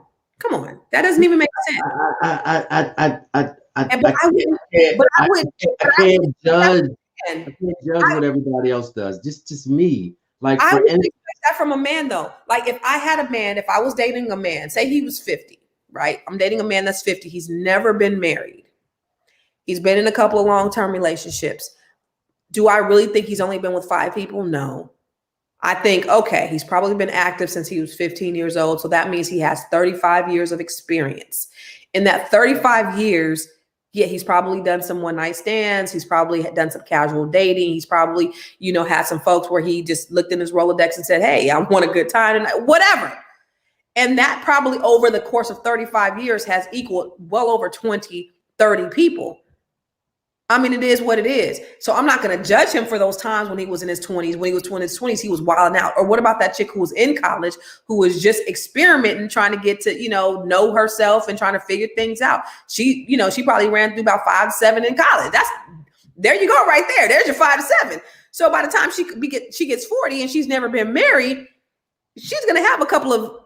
That doesn't even make sense. I can't judge what everybody else does. Just me. Like, I would expect that from a man, though. Like, if I was dating a man, say he was 50, right? I'm dating a man that's 50. He's never been married. He's been in a couple of long-term relationships. Do I really think he's only been with 5 people? No. I think, okay, he's probably been active since he was 15 years old. So that means he has 35 years of experience. In that 35 years, yeah, he's probably done some one-night stands. He's probably done some casual dating. He's probably, had some folks where he just looked in his Rolodex and said, hey, I want a good time and whatever. And that probably over the course of 35 years has equaled well over 20, 30 people. I mean, it is what it is. So I'm not going to judge him for those times when he was in his 20s. When he was in his 20s, he was wilding out. Or what about that chick who was in college, who was just experimenting, trying to get to, know herself and trying to figure things out. She probably ran through about 5 to 7 in college. There you go right there. There's your 5 to 7. So by the time she gets 40 and she's never been married, she's going to have a couple of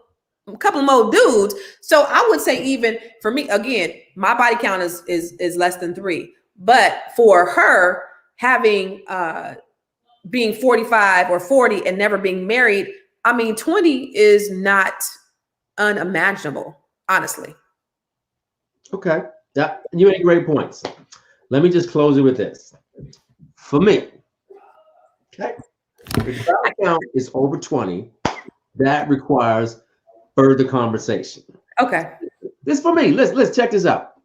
more dudes. So I would say, even for me, again, my body count is less than 3. But for her having being 45 or 40 and never being married, I mean, 20 is not unimaginable, honestly. Okay. Yeah, you make great points. Let me just close it with this. For me, okay, if the body count is over 20, that requires further conversation. Okay. This for me. Let's check this out.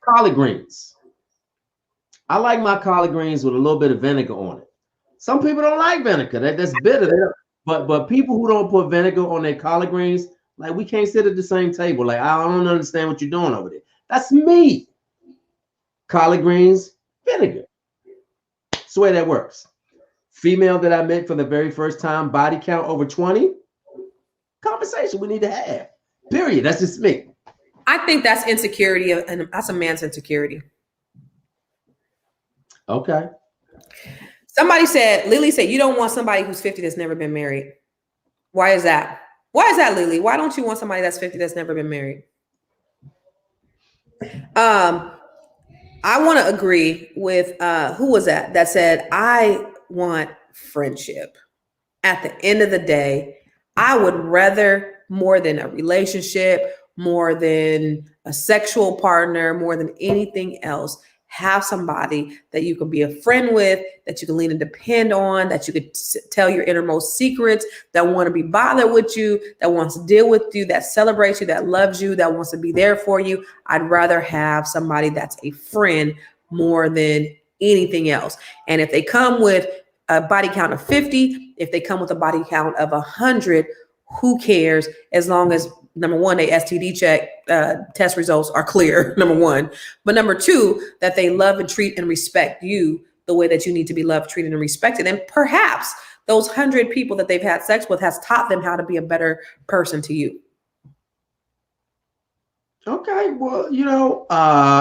Collard greens. I like my collard greens with a little bit of vinegar on it. Some people don't like vinegar. That's bitter. But people who don't put vinegar on their collard greens, like, we can't sit at the same table. Like, I don't understand what you're doing over there. That's me. Collard greens, vinegar. That's the way that works. female that I met for the very first time, body count over 20, conversation we need to have. Period. That's just me. I think that's insecurity, and that's a man's insecurity. Okay. Lily said, you don't want somebody who's 50 that's never been married. Why is that? Why is that, Lily? Why don't you want somebody that's 50 that's never been married? I want to agree with who was that said, I want friendship. At the end of the day, I would rather, more than a relationship, more than a sexual partner, more than anything else, have somebody that you can be a friend with, that you can lean and depend on, that you could tell your innermost secrets, that want to be bothered with you, that wants to deal with you, that celebrates you, that loves you, that wants to be there for you. I'd rather have somebody that's a friend more than anything else. And if they come with a body count of 50, if they come with a body count of 100, who cares? As long as, number one, they STD check test results are clear, number one. But number two, that they love and treat and respect you the way that you need to be loved, treated, and respected. And perhaps those 100 people that they've had sex with has taught them how to be a better person to you. Okay, well,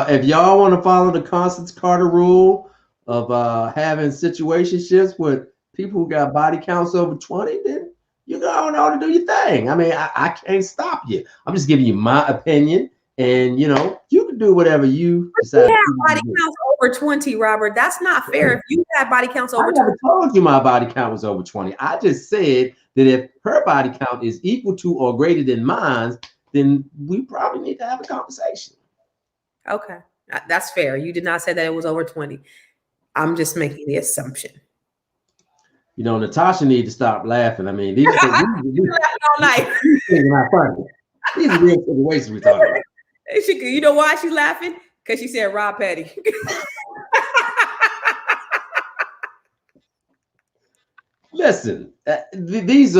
if y'all want to follow the Constance Carter rule of having situationships with people who got body counts over 20, then you go on to do your thing. I mean, I can't stop you. I'm just giving you my opinion, and you can do whatever you decide. Body counts over 20, Robert. That's not fair. If you had body counts over 20, I never told you my body count was over 20. I just said that if her body count is equal to or greater than mine, then we probably need to have a conversation. Okay, that's fair. You did not say that it was over 20. I'm just making the assumption. Natasha needs to stop laughing. I mean, these laughing all night. These are not funny. These are real situations we're talking about. You know why she's laughing? Because she said Rob Petty. Listen, these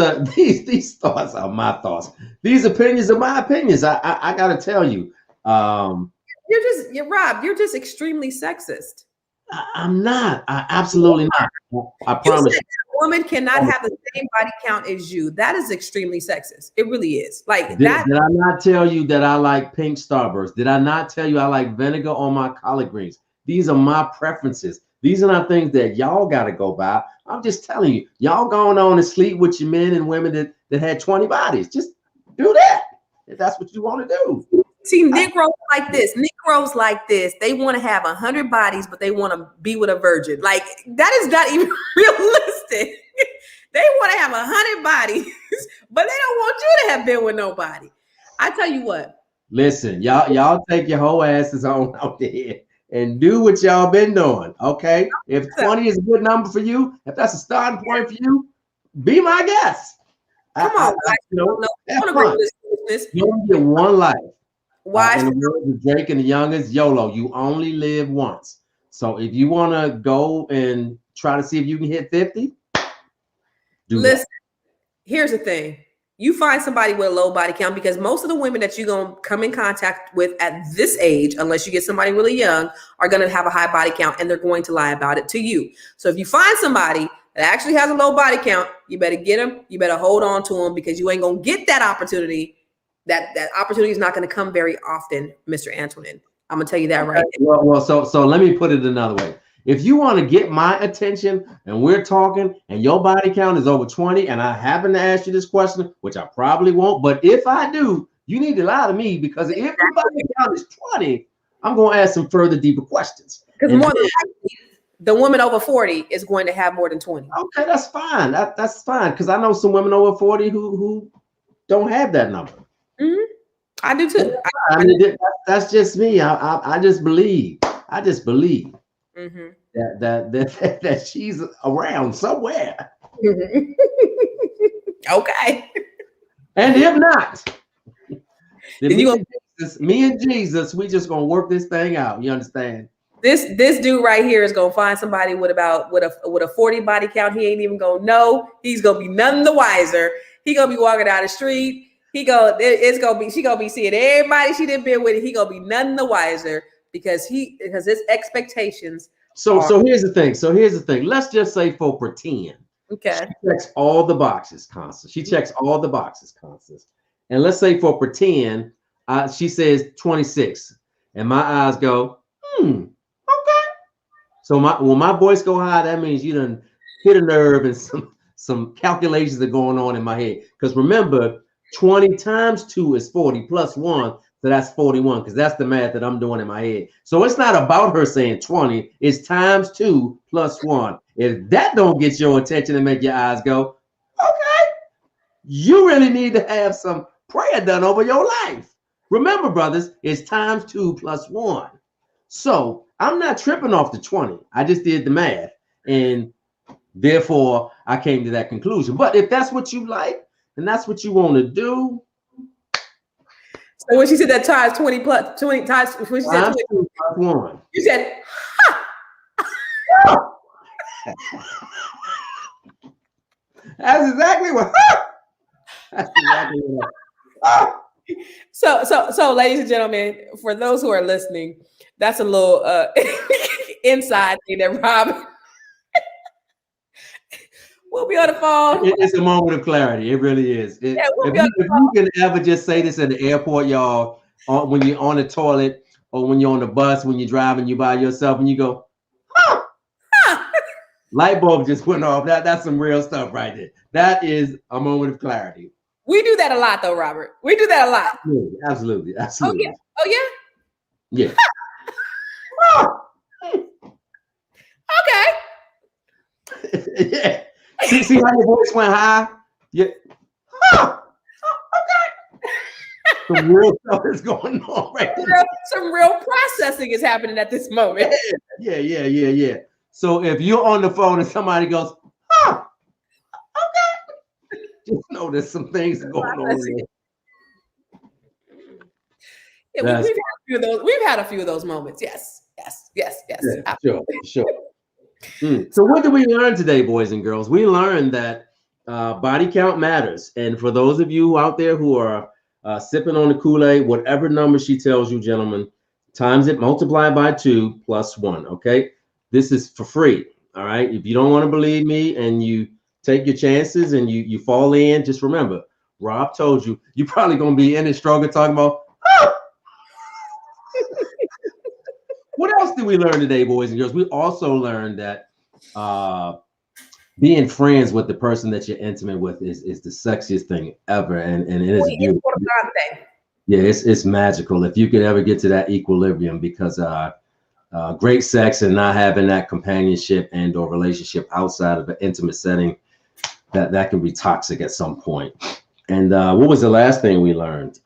thoughts are my thoughts. These opinions are my opinions. I gotta tell you, Rob. You're just extremely sexist. I'm not. I absolutely not. I promise you. A woman cannot have the same body count as you. That is extremely sexist. It really is. Like did I not tell you that I like pink Starburst? Did I not tell you I like vinegar on my collard greens? These are my preferences. These are not things that y'all got to go by. I'm just telling you, y'all going on and sleep with your men and women that had 20 bodies. Just do that if that's what you want to do. See, Negroes like this. Negroes like this. They want to have 100 bodies, but they want to be with a virgin. Like, that is not even realistic. They want to have 100 bodies, but they don't want you to have been with nobody. I tell you what. Listen, y'all take your whole asses on out there and do what y'all been doing, okay? If 20 is a good number for you, if that's a starting point for you, be my guest. Come on. You only get one life. Why? In the words of Drake and the Youngest, YOLO, you only live once. So if you want to go and try to see if you can hit 50, listen, here's the thing. You find somebody with a low body count, because most of the women that you're going to come in contact with at this age, unless you get somebody really young, are going to have a high body count, and they're going to lie about it to you. So if you find somebody that actually has a low body count, you better get them. You better hold on to them, because you ain't going to get that opportunity. That opportunity is not going to come very often, Mr. Antonin. I'm gonna tell you that right now. Well, so let me put it another way. If you want to get my attention and we're talking and your body count is over 20 and I happen to ask you this question, which I probably won't, but if I do, you need to lie to me, because if your body count is 20, I'm going to ask some further deeper questions. Because more than likely, the woman over 40 is going to have more than 20. Okay, that's fine. That's fine, because I know some women over 40 who don't have that number. Mm-hmm. I do too. I mean, that's just me. I just believe. I just believe mm-hmm. that she's around somewhere. Okay. And if not, then me and Jesus, we just gonna work this thing out. You understand? This dude right here is gonna find somebody with a 40 body count. He ain't even gonna know. He's gonna be none the wiser. He gonna be walking down the street. She gonna be seeing everybody she done been with. He gonna be none the wiser, because his expectations So here's the thing. Let's just say for pretend. Okay. She checks all the boxes, Constance. She checks all the boxes, Constance. And let's say for pretend, she says 26. And my eyes go, okay. So when my voice go high, that means you done hit a nerve and some calculations are going on in my head. Because remember, 20 times 2 is 40 plus 1. So that's 41, because that's the math that I'm doing in my head. So it's not about her saying 20, it's times 2 plus 1. If that don't get your attention and make your eyes go, okay, you really need to have some prayer done over your life. Remember, brothers, it's times 2 plus 1. So I'm not tripping off the 20. I just did the math, and therefore I came to that conclusion. But if that's what you like and that's what you want to do. So when she said that times 20 plus 20 times, when she said 20 plus 1, you said, That's exactly what. That's exactly what. So, ladies and gentlemen, for those who are listening, that's a little inside thing that Rob will be on the phone. It's a moment of clarity. It really is. If you can ever just say this at the airport, y'all, when you're on the toilet or when you're on the bus, when you're driving, you by yourself, and you go, light bulb just went off. That's some real stuff right there. That is a moment of clarity. We do that a lot, though, Robert. We do that a lot. Absolutely. Oh yeah. Okay. Yeah. See how your voice went high? Yeah. Okay. Some real stuff is going on right there. Some real processing is happening at this moment. Yeah. So if you're on the phone and somebody goes, okay, just know there's some things going on there. Yeah, we've had a few of those. We've had a few of those moments. Yes. Yeah, sure. So what did we learn today, boys and girls? We learned that body count matters. And for those of you out there who are sipping on the Kool-Aid, whatever number she tells you, gentlemen, times it, multiply by 2 plus 1, okay? This is for free, all right? If you don't want to believe me and you take your chances and you fall in, just remember, Rob told you, you're probably going to be in it stronger talking about, What else did we learn today, boys and girls? We also learned that being friends with the person that you're intimate with is the sexiest thing ever, and it is beautiful. Yeah, it's magical if you could ever get to that equilibrium, because great sex and not having that companionship and or relationship outside of an intimate setting, that can be toxic at some point. And what was the last thing we learned?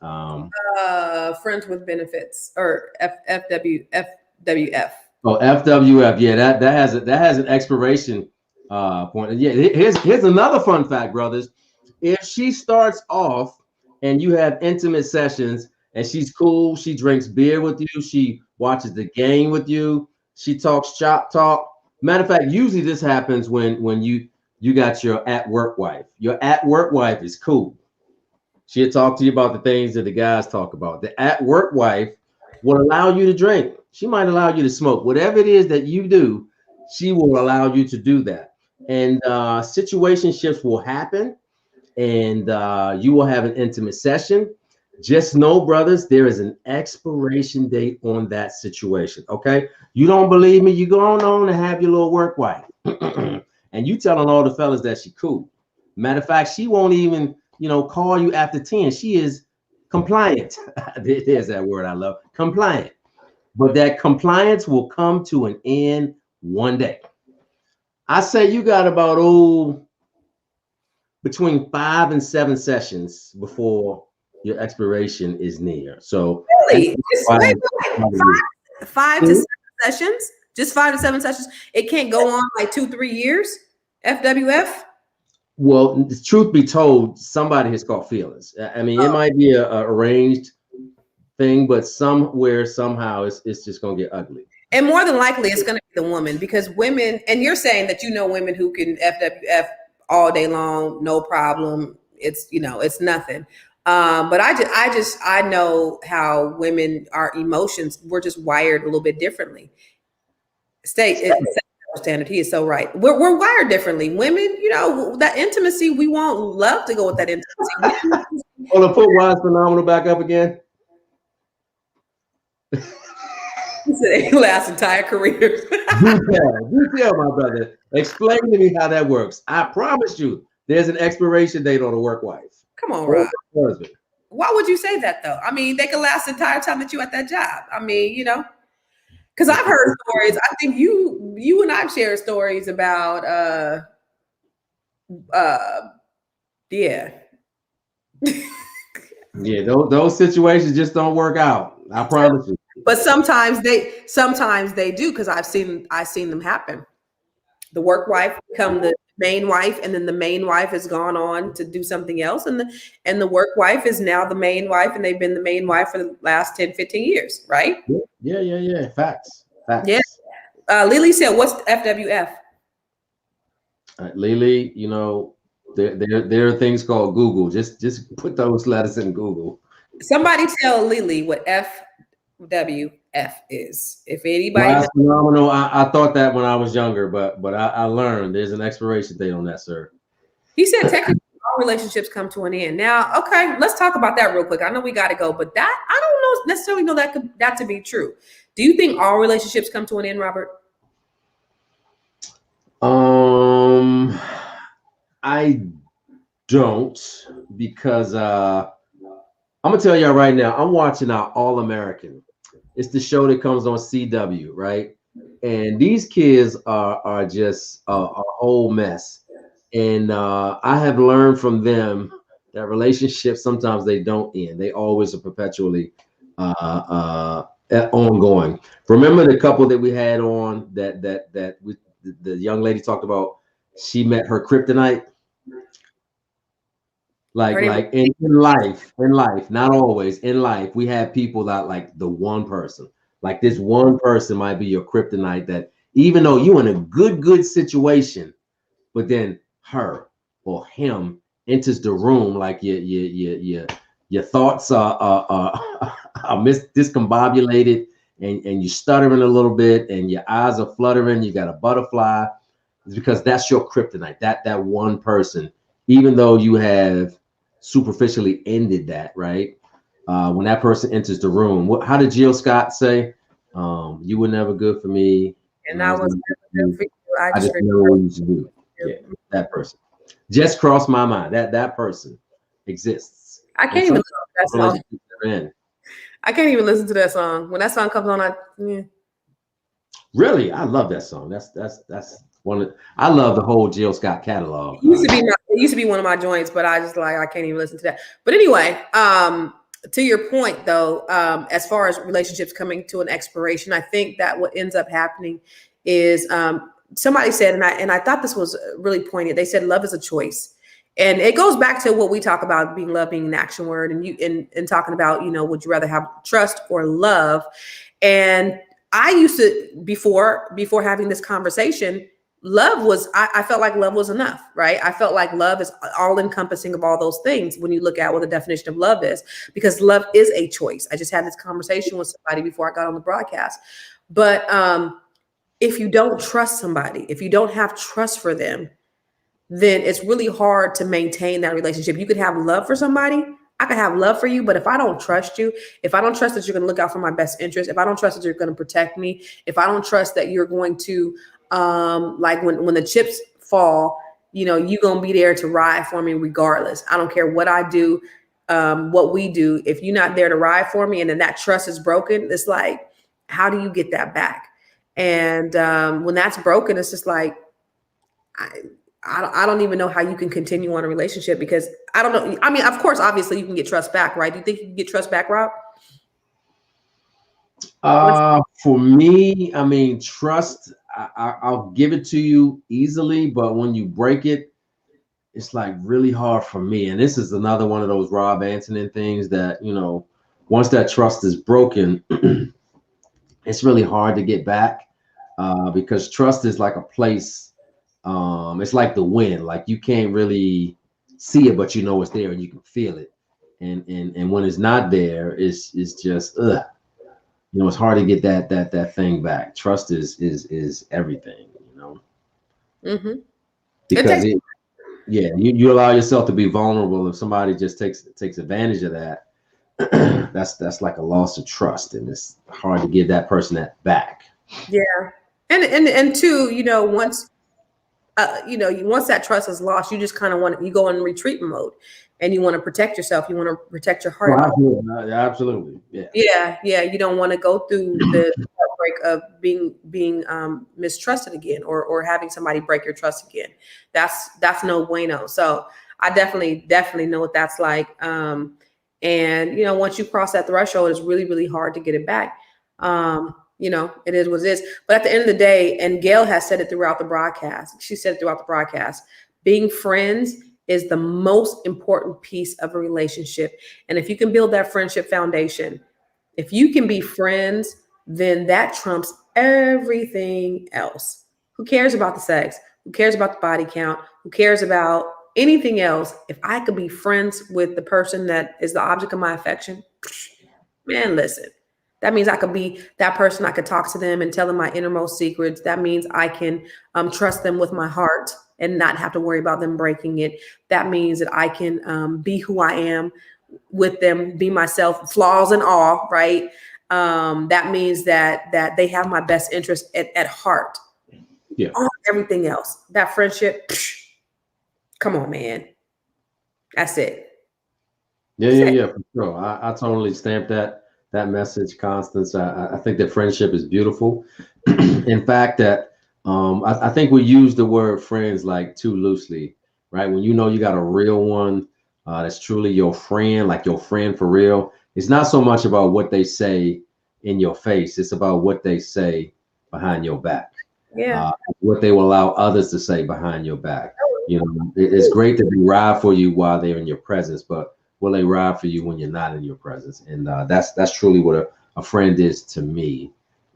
Friends with benefits, or FWF. Oh, FWF. Yeah, that has an expiration point. And yeah, here's another fun fact, brothers. If she starts off and you have intimate sessions and she's cool, she drinks beer with you, she watches the game with you, she talks shop talk. Matter of fact, usually this happens when you got your at work wife. Your at work wife is cool. She'll talk to you about the things that the guys talk about. The at work wife will allow you to drink. She might allow you to smoke. Whatever it is that you do, she will allow you to do that. And situationships will happen, and you will have an intimate session. Just know, brothers, there is an expiration date on that situation, okay? You don't believe me? You go on and have your little work wife. And you telling all the fellas that she cool. Matter of fact, she won't even, call you after 10. She is compliant. There's that word I love, compliant. But that compliance will come to an end one day. I say you got about between 5 and 7 sessions before your expiration is near. So really, five to 7 sessions, just 5 to 7 sessions. It can't go on like 2-3 years. FWF. Well, the truth be told, somebody has caught feelings. I mean, it might be a arranged thing, but somewhere, somehow, it's just gonna get ugly. And more than likely, it's gonna be the woman, because women, and you're saying that women who can FWF all day long, no problem. It's it's nothing. But I know how women, our emotions, we're just wired a little bit differently. Standard. He is so right. We're wired differently. Women, that intimacy, we won't love to go with that intimacy. Hold on, put Wise Phenomenal back up again. He said they last entire careers. Detail, my brother. Explain to me how that works. I promise you, there's an expiration date on a work wife. Come on, Rob. Why would you say that though? I mean, they can last the entire time that you're at that job. I mean, because I've heard stories. I think you and I've shared stories about yeah. Yeah, those situations just don't work out. I promise you. But sometimes they do, because I've seen them happen. The work wife become the main wife, and then the main wife has gone on to do something else, and the work wife is now the main wife, and they've been the main wife for the last 10, 15 years, right? Yeah. Facts. Yeah. Lily said, "What's FWF?" Lily, there are things called Google. Just put those letters in Google. Somebody tell Lily what FWF is. If anybody Phenomenal. I thought that when I was younger, but I learned there's an expiration date on that, sir. He said technically all relationships come to an end. Now, okay, let's talk about that real quick. I know we got to go, but that I don't necessarily know that to be true. Do you think all relationships come to an end, Robert? I don't, because I'm gonna tell y'all right now, I'm watching our All American. It's the show that comes on CW, right? And these kids are just a whole mess. And I have learned from them that relationships, sometimes they don't end. They always are perpetually ongoing. Remember the couple that we had on that the young lady talked about, she met her kryptonite? Like in life, not always in life, we have people that like the one person, like this one person might be your kryptonite, that even though you're in a good situation, but then her or him enters the room, like your thoughts are discombobulated, and you're stuttering a little bit, and your eyes are fluttering, you got a butterfly. It's because that's your kryptonite, that one person, even though you have superficially ended that, right? When that person enters the room, how did Jill Scott say? You were never good for me, and I was never good for you. I just know what you should do. Yeah, that person just crossed my mind. That person exists. I can't even listen to that song. I can't even listen to that song. When that song comes on, Really, I love that song. That's one. I love the whole Jill Scott catalog. It used to be one of my joints, but I can't even listen to that. But anyway, to your point though, as far as relationships coming to an expiration, I think that what ends up happening is somebody said, and I thought this was really poignant. They said love is a choice. And it goes back to what we talk about, love being an action word, and talking about, would you rather have trust or love? And I used to, before having this conversation, love was, I felt like love was enough, right? I felt like love is all encompassing of all those things when you look at what the definition of love is, because love is a choice. I just had this conversation with somebody before I got on the broadcast. But if you don't trust somebody, if you don't have trust for them, then it's really hard to maintain that relationship. You could have love for somebody. I could have love for you, but if I don't trust you, if I don't trust that you're going to look out for my best interest, if I don't trust that you're going to protect me, if I don't trust that you're going to, like when the chips fall, you're going to be there to ride for me regardless. I don't care what I do, what we do. If you're not there to ride for me, and then that trust is broken, it's like, how do you get that back? And when that's broken, it's just like, I don't even know how you can continue on a relationship, because I don't know. I mean, of course, obviously you can get trust back, right? Do you think you can get trust back, Rob? For me, I mean, trust, I'll give it to you easily, but when you break it, it's like really hard for me. And this is another one of those Rob Antonin things that, once that trust is broken, it's really hard to get back, because trust is like a place. It's like the wind, like you can't really see it, but it's there and you can feel it. And when it's not there, it's just it's hard to get that thing back. Trust is everything, Mm-hmm. because you allow yourself to be vulnerable. If somebody just takes advantage of that, that's like a loss of trust, and it's hard to give that person that back. Yeah. And two, once once that trust is lost, you just kind of you go in retreat mode, and you want to protect yourself. You want to protect your heart. Absolutely. Yeah. You don't want to go through the heartbreak of being mistrusted again, or having somebody break your trust again. That's no bueno. So I definitely know what that's like. And once you cross that threshold, it's really, really hard to get it back. It is what it is. But at the end of the day, and Gail has said it throughout the broadcast, she said it throughout the broadcast, being friends is the most important piece of a relationship. And if you can build that friendship foundation, if you can be friends, then that trumps everything else. Who cares about the sex? Who cares about the body count? Who cares about anything else? If I could be friends with the person that is the object of my affection, man, listen. That means I could be that person. I could talk to them and tell them my innermost secrets. That means I can trust them with my heart and not have to worry about them breaking it. That means that I can be who I am with them, be myself, flaws and all, right? That means that they have my best interest at heart. Yeah. On everything else, that friendship, come on, man. That's it. Yeah, for sure. I totally stamp that message, Constance. I think that friendship is beautiful. In fact, that I think we use the word friends like too loosely, right? When you got a real one that's truly your friend, like your friend for real, it's not so much about what they say in your face. It's about what they say behind your back. Yeah. What they will allow others to say behind your back. It's great that they ride for you while they're in your presence, but will they ride for you when you're not in your presence? And that's truly what a friend is to me.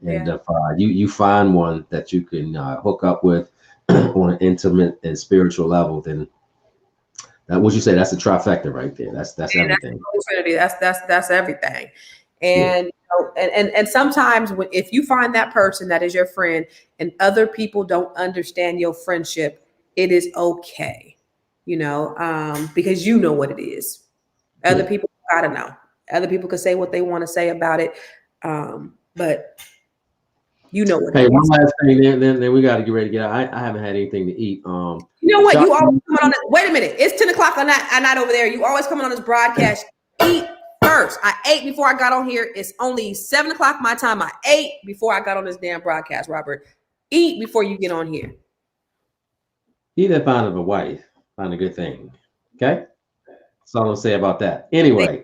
And if you find one that you can hook up with on an intimate and spiritual level, then that would you say that's a trifecta right there? That's everything. That's everything. And and sometimes if you find that person that is your friend and other people don't understand your friendship, it is okay, because you know what it is. Other people gotta know. Other people can say what they want to say about it, but you know what. Hey, one last thing, then we got to get ready to get out. I haven't had anything to eat. You know what? You always coming on. Wait a minute. It's 10:00 on that night over there. You always coming on this broadcast. Eat first. I ate before I got on here. It's only 7:00 my time. I ate before I got on this damn broadcast. Robert, eat before you get on here. He that findeth a wife find a good thing. Okay, that's all I'll say about that. Anyway,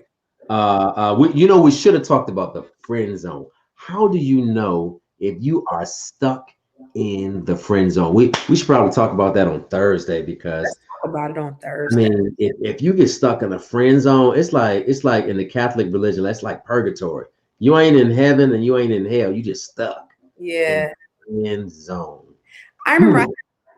we should have talked about the friend zone. How do you know if you are stuck in the friend zone? We should probably talk about that on Thursday, because let's talk about it on Thursday. I mean, if you get stuck in the friend zone, it's like in the Catholic religion, that's like purgatory. You ain't in heaven and you ain't in hell. You just stuck. Yeah. In the friend zone. I remember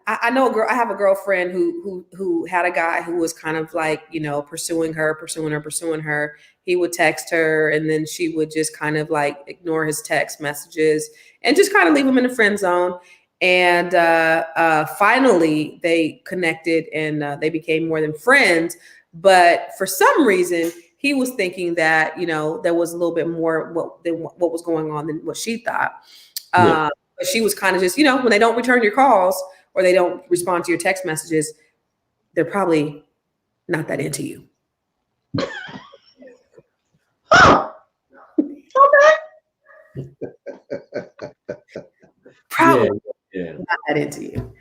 I know a girl. I have a girlfriend who had a guy who was kind of like, pursuing her. He would text her, and then she would just kind of like ignore his text messages and just kind of leave him in the friend zone. And finally, they connected and they became more than friends. But for some reason, he was thinking that there was a little bit more what was going on than what she thought. But she was kind of just when they don't return your calls or they don't respond to your text messages, they're probably not that into you. Probably not that into you.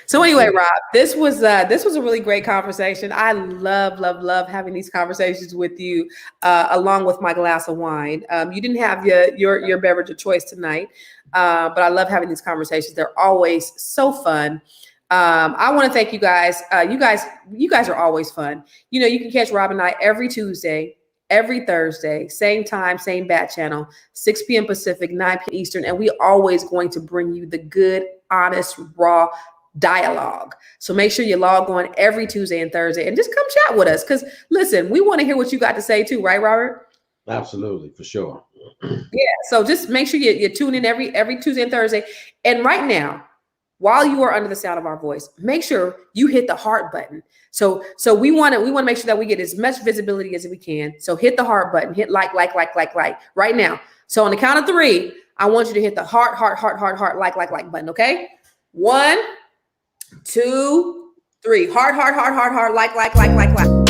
So anyway, Rob, this was a really great conversation. I love having these conversations with you, along with my glass of wine. You didn't have your beverage of choice tonight, but I love having these conversations. They're always so fun. I want to thank you guys. You guys are always fun. You can catch Rob and I every Tuesday, every Thursday, same time, same bat channel, 6 p.m. Pacific, 9 p.m. Eastern. And we always going to bring you the good, honest, raw dialogue. So make sure you log on every Tuesday and Thursday and just come chat with us. Because listen, we want to hear what you got to say too, right, Robert? Absolutely, for sure. Yeah. So just make sure you tune in every Tuesday and Thursday. And right now, while you are under the sound of our voice, make sure you hit the heart button. So we want to make sure that we get as much visibility as we can. So hit the heart button, hit like right now. So on the count of 3, I want you to hit the heart like button. Okay. 1, 2, 3. Heart, like.